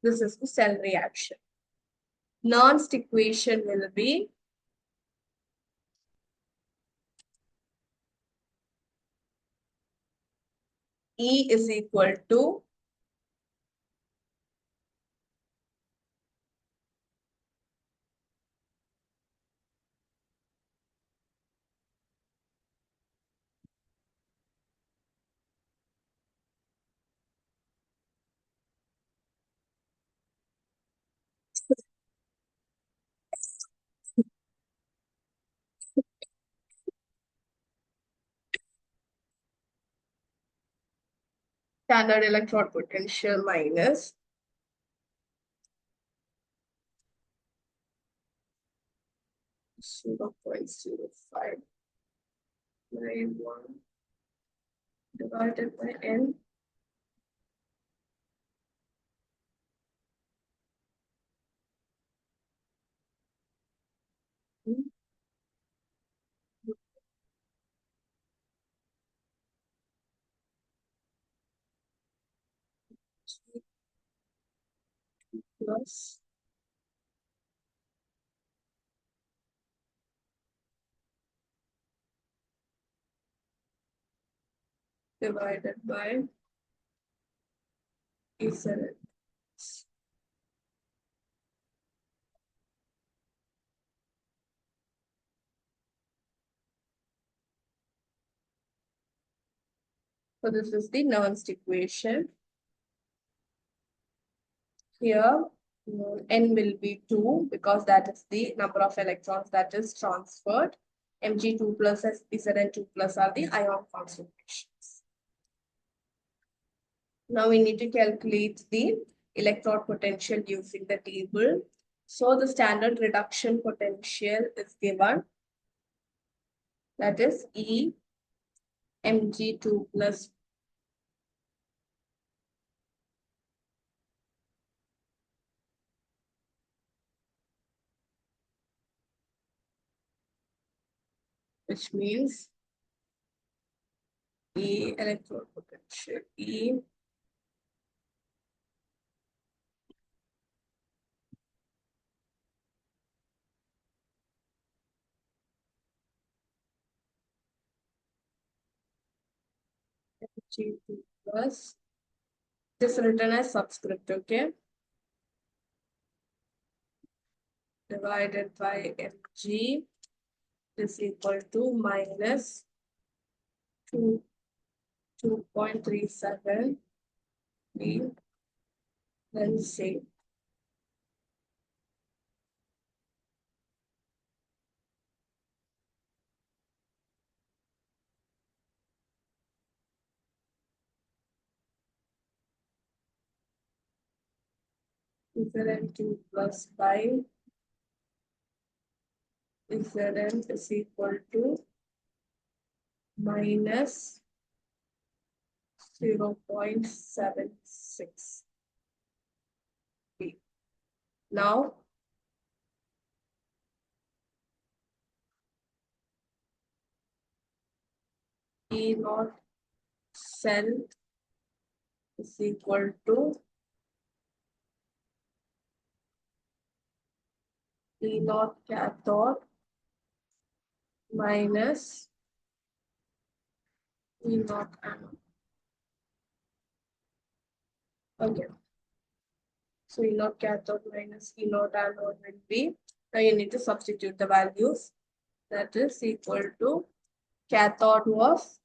[SPEAKER 1] this is the cell reaction. Nernst equation will be E is equal to standard electrode potential minus 0.0591 divided by N plus divided by E7. So this is the Nernst equation. Here, N will be 2 because that is the number of electrons that is transferred. Mg2 plus Zn2 plus are the ion concentrations. Now we need to calculate the electrode potential using the table. So the standard reduction potential is given. That is E Mg2 plus which means E electrode potential E Mg2 plus, this written as subscript, okay, divided by Mg is equal to minus 2.37 B, then say Zn2 plus 5 Zn is equal to minus 0.76 B. Now, E naught cell is equal to E naught cathode minus E naught anode. Okay. So E naught cathode minus E naught anode will be, now you need to substitute the values. That is equal to, cathode was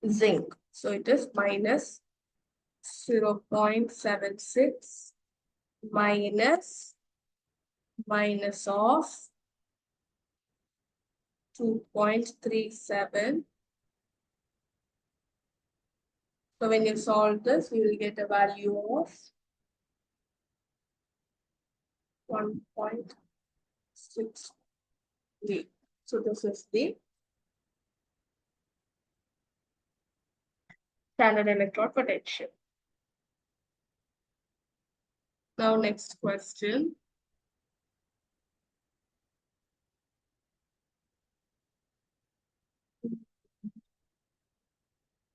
[SPEAKER 1] zinc. So it is minus 0.76 minus of 2.37. So when you solve this, you will get a value of 1.63. So this is the standard electrode potential. Now next question.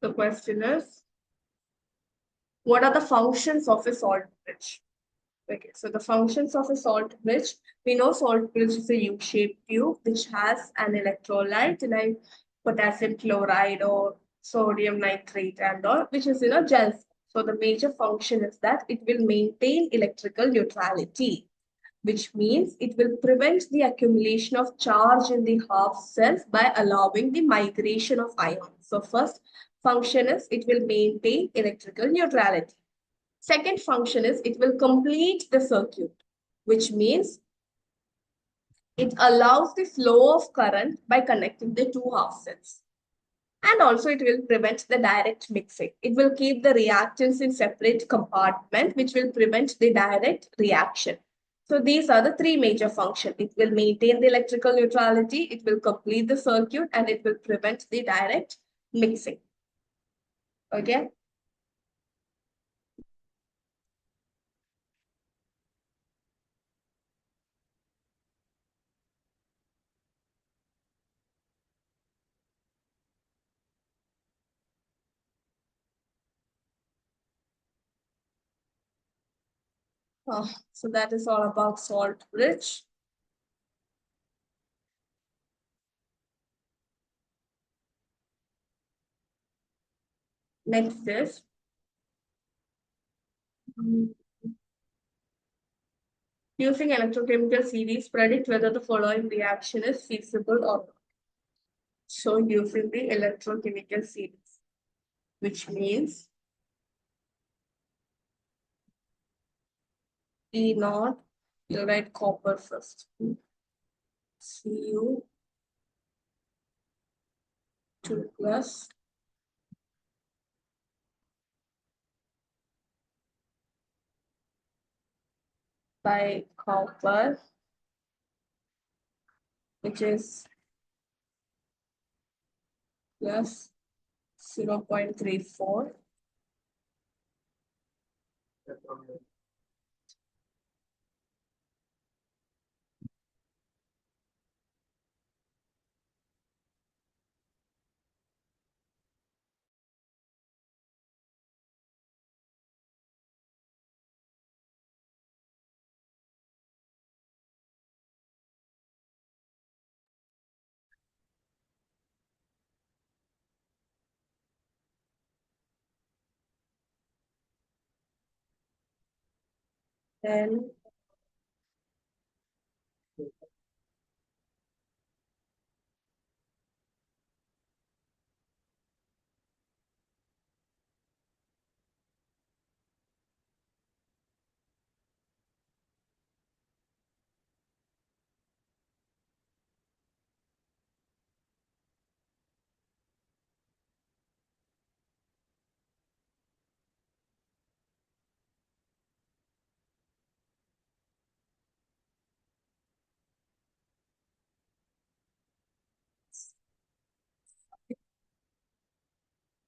[SPEAKER 1] The question is, what are the functions of a salt bridge? Okay, so the functions of a salt bridge, we know salt bridge is a U-shaped tube which has an electrolyte like potassium chloride or sodium nitrate and all, which is in a gel. So the major function is that it will maintain electrical neutrality, which means it will prevent the accumulation of charge in the half cells by allowing the migration of ions. So first function is it will maintain electrical neutrality. Second function is it will complete the circuit, which means it allows the flow of current by connecting the two half cells. And also it will prevent the direct mixing. It will keep the reactants in separate compartment, which will prevent the direct reaction. So these are the three major functions. It will maintain the electrical neutrality, it will complete the circuit, and it will prevent the direct mixing. Okay. So that is all about salt bridge. Next is using electrochemical series, predict whether the following reaction is feasible or not. So using the electrochemical series, which means E naught, you'll write copper first. Cu 2 plus by copper, which is plus 0.34. Then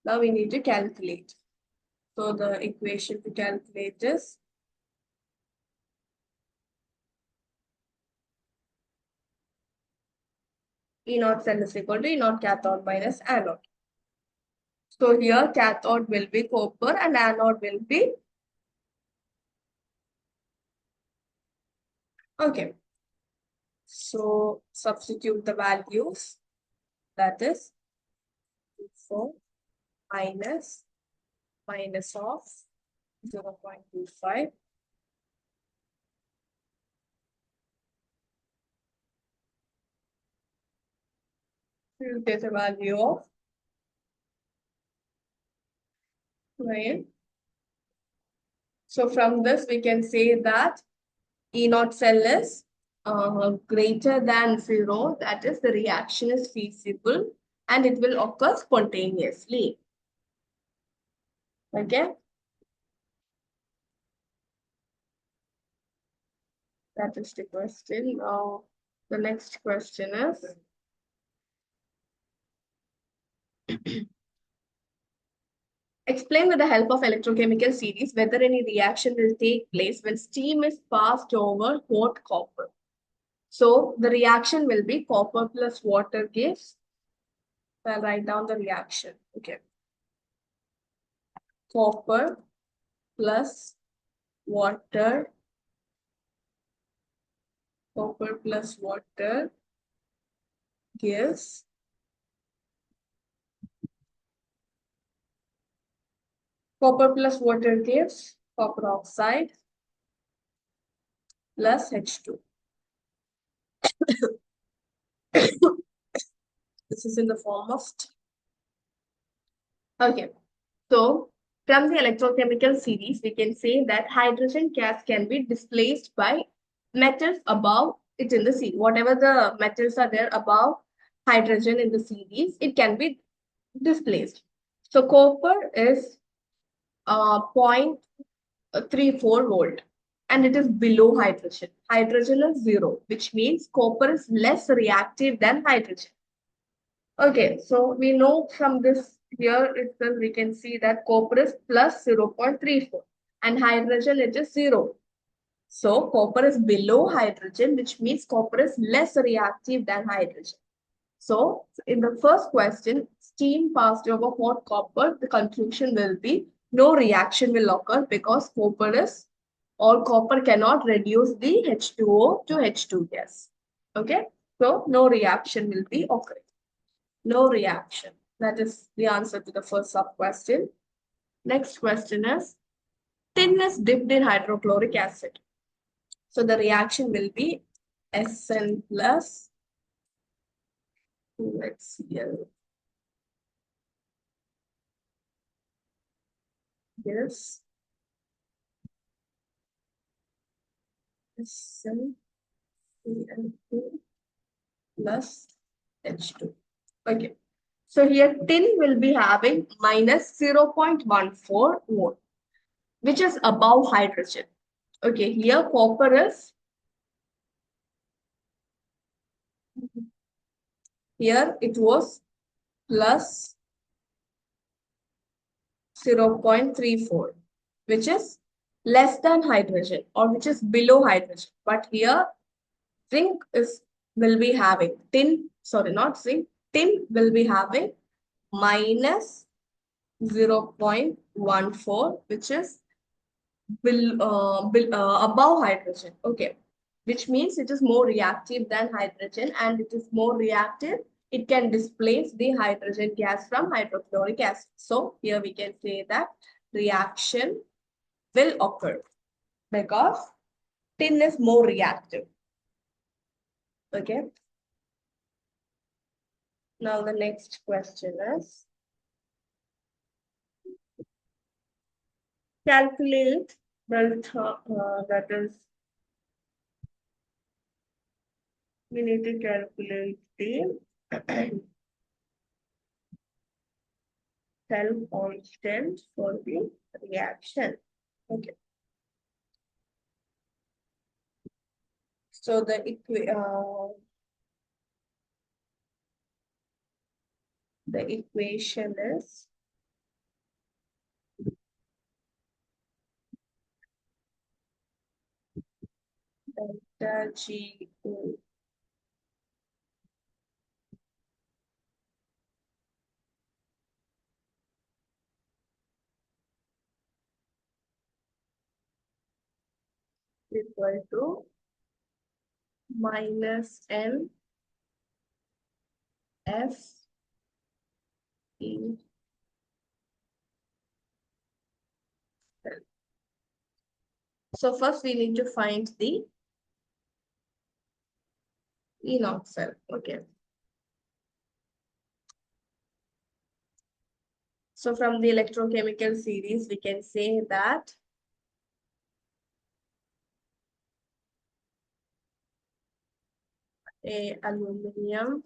[SPEAKER 1] now we need to calculate. So the equation to calculate is E naught cell is equal to E naught cathode minus anode. So here cathode will be copper and anode will be, okay. So substitute the values, that is 4 minus of 0.25. You get a value of 9. So from this we can say that E naught cell is greater than 0, that is the reaction is feasible and it will occur spontaneously. Okay. That is the question. Now, the next question is, Explain with the help of electrochemical series whether any reaction will take place when steam is passed over hot copper. So the reaction will be copper plus water gives. I'll write down the reaction. Okay. Copper plus water. Copper plus water gives copper plus water gives copper oxide plus H2. This is in the form of steam. Okay. So from the electrochemical series, we can say that hydrogen gas can be displaced by metals above it in the series. Whatever the metals are there above hydrogen in the series, it can be displaced. So copper is 0.34 volt and it is below hydrogen. Hydrogen is 0, which means copper is less reactive than hydrogen. Okay, so we know from this here itself we can see that copper is plus 0.34 and hydrogen it is 0. So copper is below hydrogen, which means copper is less reactive than hydrogen. So in the first question, steam passed over hot copper, the conclusion will be no reaction will occur because copper is or copper cannot reduce the H2O to H2 gas. Okay, so no reaction will be occurring. No reaction. That is the answer to the first sub question. Next question is tin is dipped in hydrochloric acid. So the reaction will be Sn plus 2HCl. Yes. SnCl2 plus H2. Okay. So here tin will be having minus 0.14 volt, which is above hydrogen. Okay, here copper is, here it was plus 0.34, which is less than hydrogen or which is below hydrogen. But here zinc is will be having tin, sorry, not zinc, tin will be having minus 0.14, which is above hydrogen. Okay, which means it is more reactive than hydrogen and it is more reactive. It can displace the hydrogen gas from hydrochloric acid. So here we can say that reaction will occur because tin is more reactive. Okay. Now the next question is calculate delta, that is, we need to calculate the cell constant for the reaction. Okay. So the equation is delta G O equal to minus N F E cell. So first we need to find the enox cell. Okay. So from the electrochemical series, we can say that a aluminum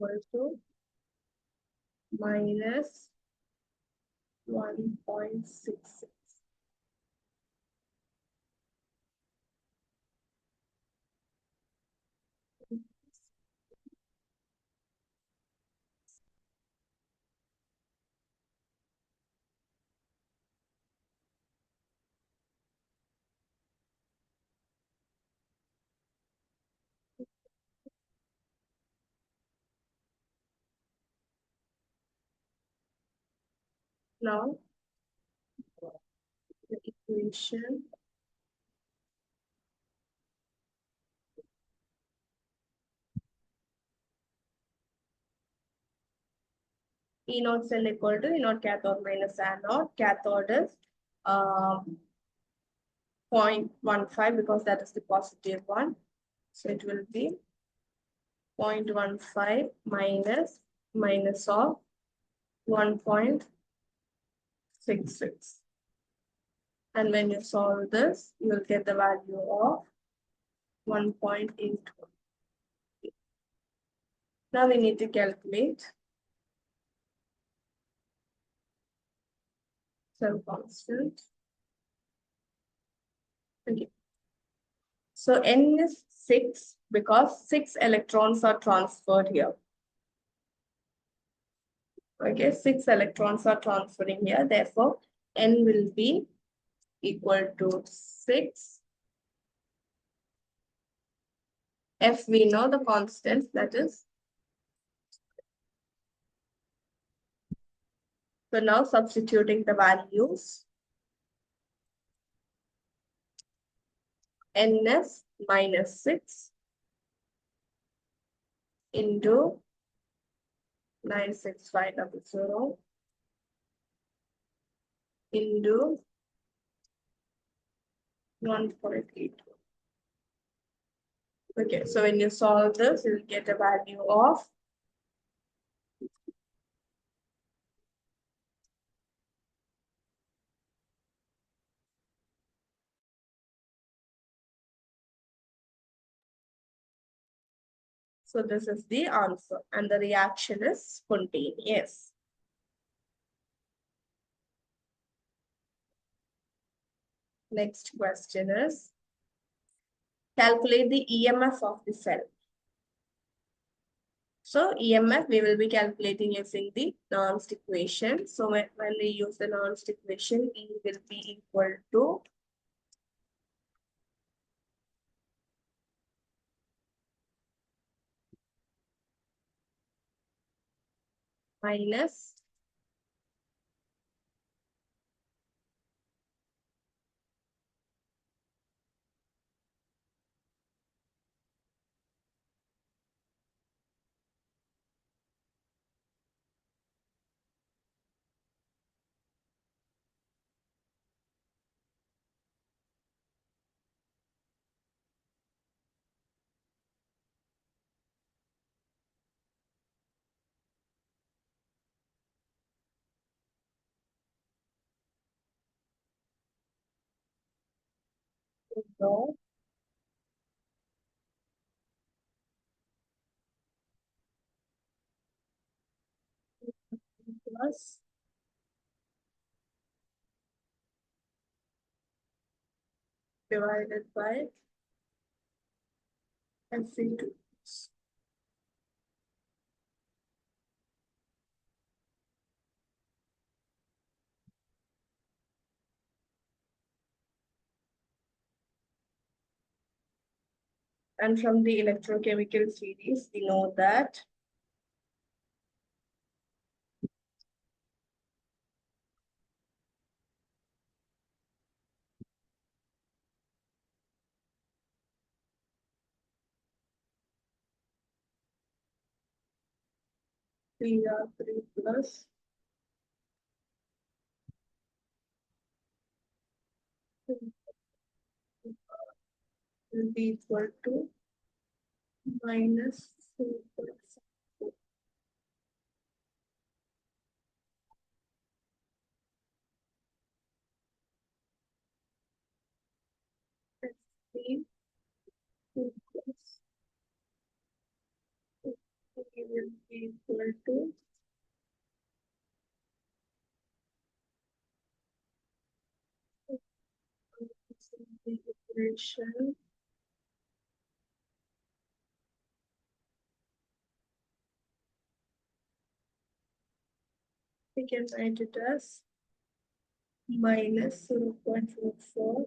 [SPEAKER 1] equal to minus 1.66. Now, the equation E naught cell equal to E naught cathode minus anode. Cathode is 0.15 because that is the positive one. So it will be 0.15 minus of 1.66. And when you solve this, you will get the value of 1.8. Now we need to calculate cell constant. Okay. So N is 6 because 6 electrons are transferred here. Okay, 6 electrons are transferring here. Therefore, N will be equal to 6. F, we know the constant, that is. So now substituting the values. N is minus 6 into 96500 into 1.8. Okay, so when you solve this, you'll get a value of 0.8. So this is the answer, and the reaction is spontaneous. Next question is, calculate the EMF of the cell. So EMF, we will be calculating using the Nernst equation. So when we use the Nernst equation, E will be equal to minus rho plus divided by Fe2. And from the electrochemical series, we know that Pr3 plus will be equal to minus 4.4. Fe2 plus it will be equal to the equation. We can write it as minus 0.44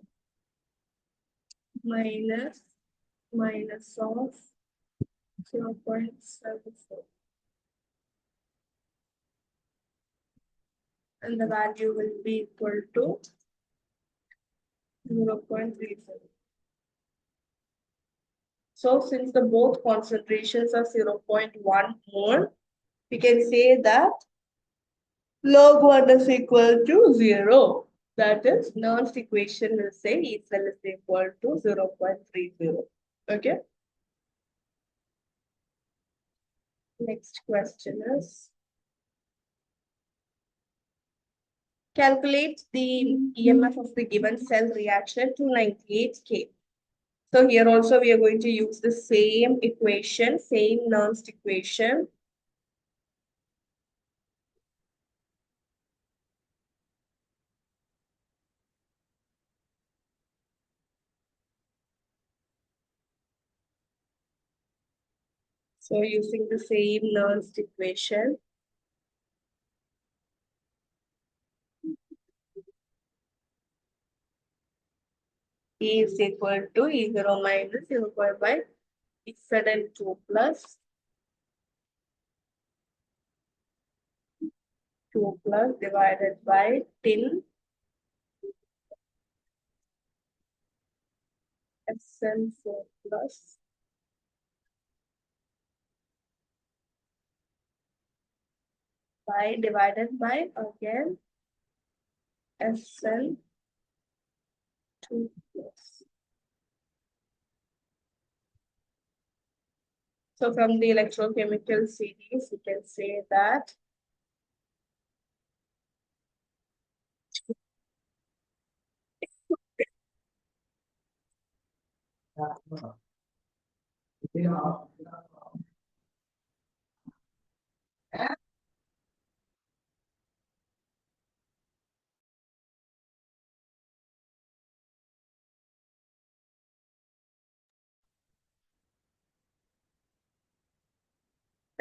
[SPEAKER 1] minus of 0.74, and the value will be equal to 0.30. So since the both concentrations are 0.1 mole, we can say that log 1 is equal to 0. That is, Nernst equation will say E cell is equal to 0.30. Okay. Next question is, calculate the EMF of the given cell reaction to 98 K. So here also we are going to use the same equation, same Nernst equation. So using the same Nernst equation, E is equal to E0 minus 0.5 Z2 plus 2 plus divided by 10 SN4 plus by divided by again SN2 plus. So from the electrochemical series, we can say that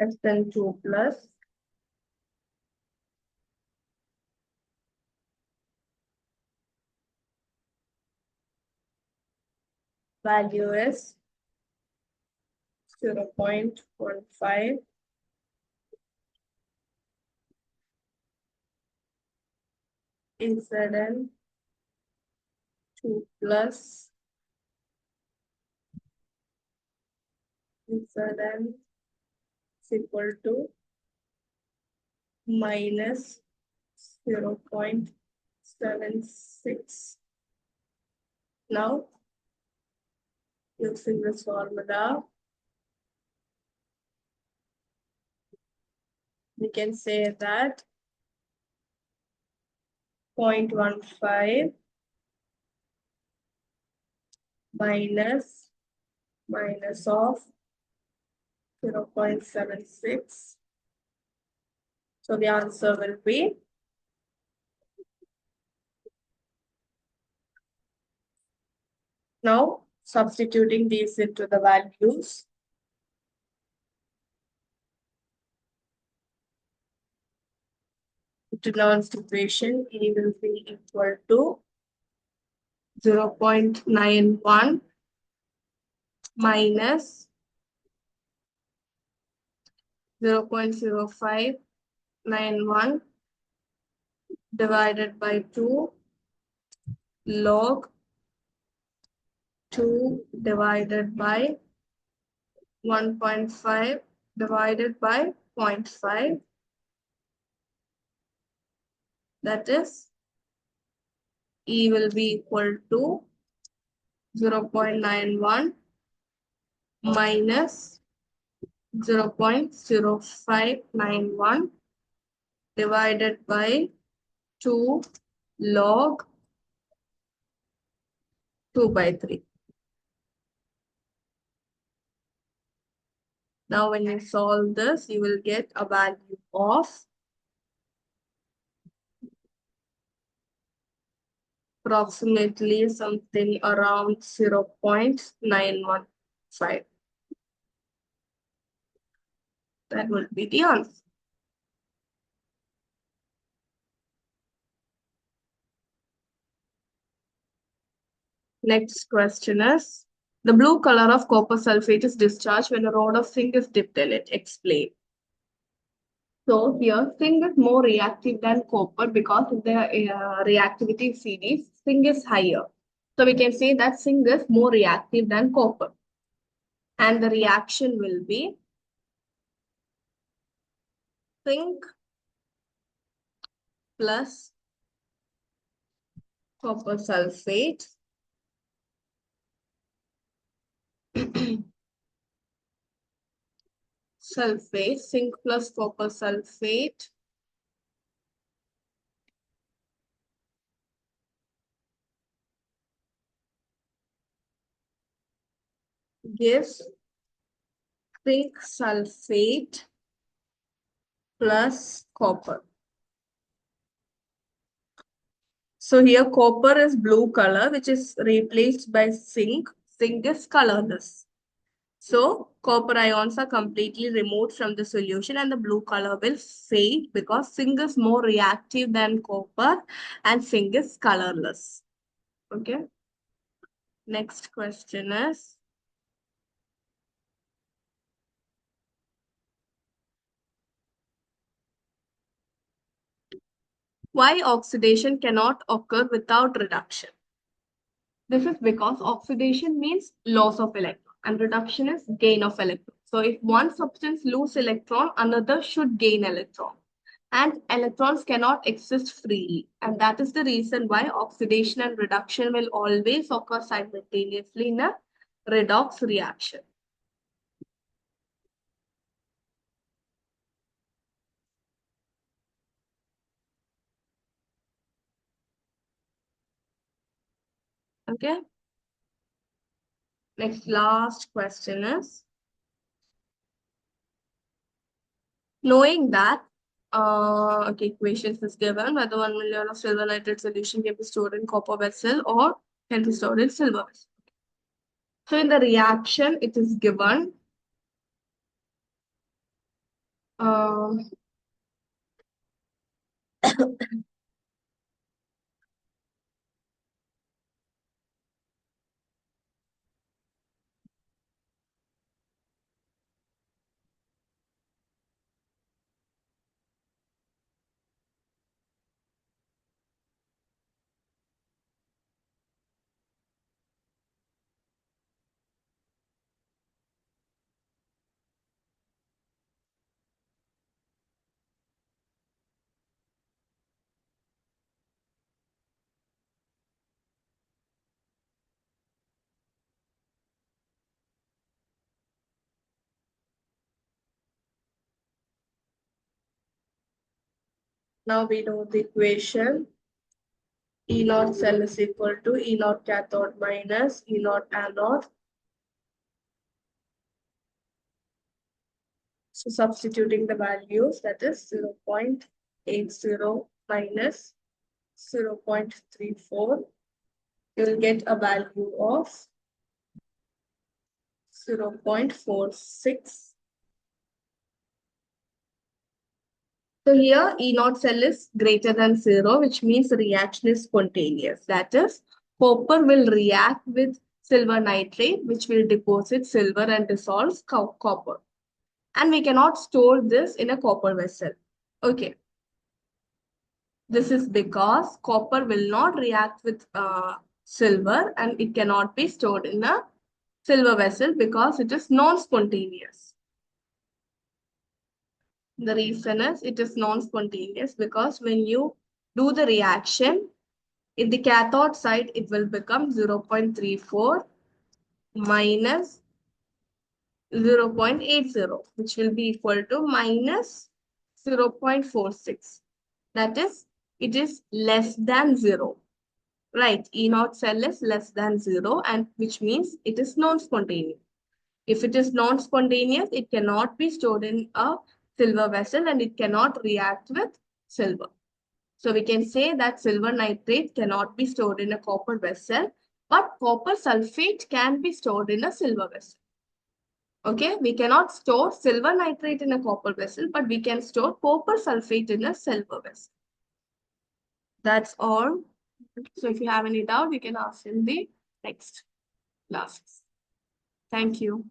[SPEAKER 1] SN2 plus value is 0.15 ZN2 plus ZN is equal to minus 0.76. Now, using this formula, we can say that 0.15 minus of 0.76. So the answer will be now substituting these into the values. To Nernst equation, E will be equal to 0.91 minus 0.0591 divided by 2 log 2 divided by 1.5 divided by 0.5. That is, E will be equal to 0.91 minus 0.0591 divided by 2 log 2 by 3. Now, when you solve this, you will get a value of approximately something around 0.915. That would be the answer. Next question is, the blue color of copper sulfate is discharged when a rod of zinc is dipped in it. Explain. So here, zinc is more reactive than copper because of the reactivity series, zinc is higher. So we can say that zinc is more reactive than copper. And the reaction will be zinc plus copper sulfate zinc plus copper sulfate gives zinc sulfate plus copper. So here copper is blue color, which is replaced by zinc. Zinc is colorless. So copper ions are completely removed from the solution and the blue color will fade because zinc is more reactive than copper and zinc is colorless. Okay. Next question is, why oxidation cannot occur without reduction? This is because oxidation means loss of electron and reduction is gain of electron. So if one substance lose electron, another should gain electron. And electrons cannot exist freely. And that is the reason why oxidation and reduction will always occur simultaneously in a redox reaction. Okay. Next, last question is, knowing that, okay, equations is given whether 1 million of silver nitrate solution can be stored in copper vessel or can be stored in silver vessel. So in the reaction, it is given uh, now we know the equation. E naught cell is equal to E naught cathode minus E naught anode. So substituting the values, that is 0.80 minus 0.34, you will get a value of 0.46. So here E naught cell is greater than 0, which means the reaction is spontaneous. That is, copper will react with silver nitrate, which will deposit silver and dissolves copper. And we cannot store this in a copper vessel. Okay. This is because copper will not react with silver and it cannot be stored in a silver vessel because it is non-spontaneous. The reason is it is non-spontaneous because when you do the reaction, in the cathode side, it will become 0.34 minus 0.80, which will be equal to minus 0.46. That is, it is less than 0. Right, E naught cell is less than 0, and which means it is non-spontaneous. If it is non-spontaneous, it cannot be stored in a silver vessel and it cannot react with silver. So we can say that silver nitrate cannot be stored in a copper vessel, but copper sulfate can be stored in a silver vessel. Okay, we cannot store silver nitrate in a copper vessel, but we can store copper sulfate in a silver vessel. That's all. So if you have any doubt, you can ask in the next classes. Thank you.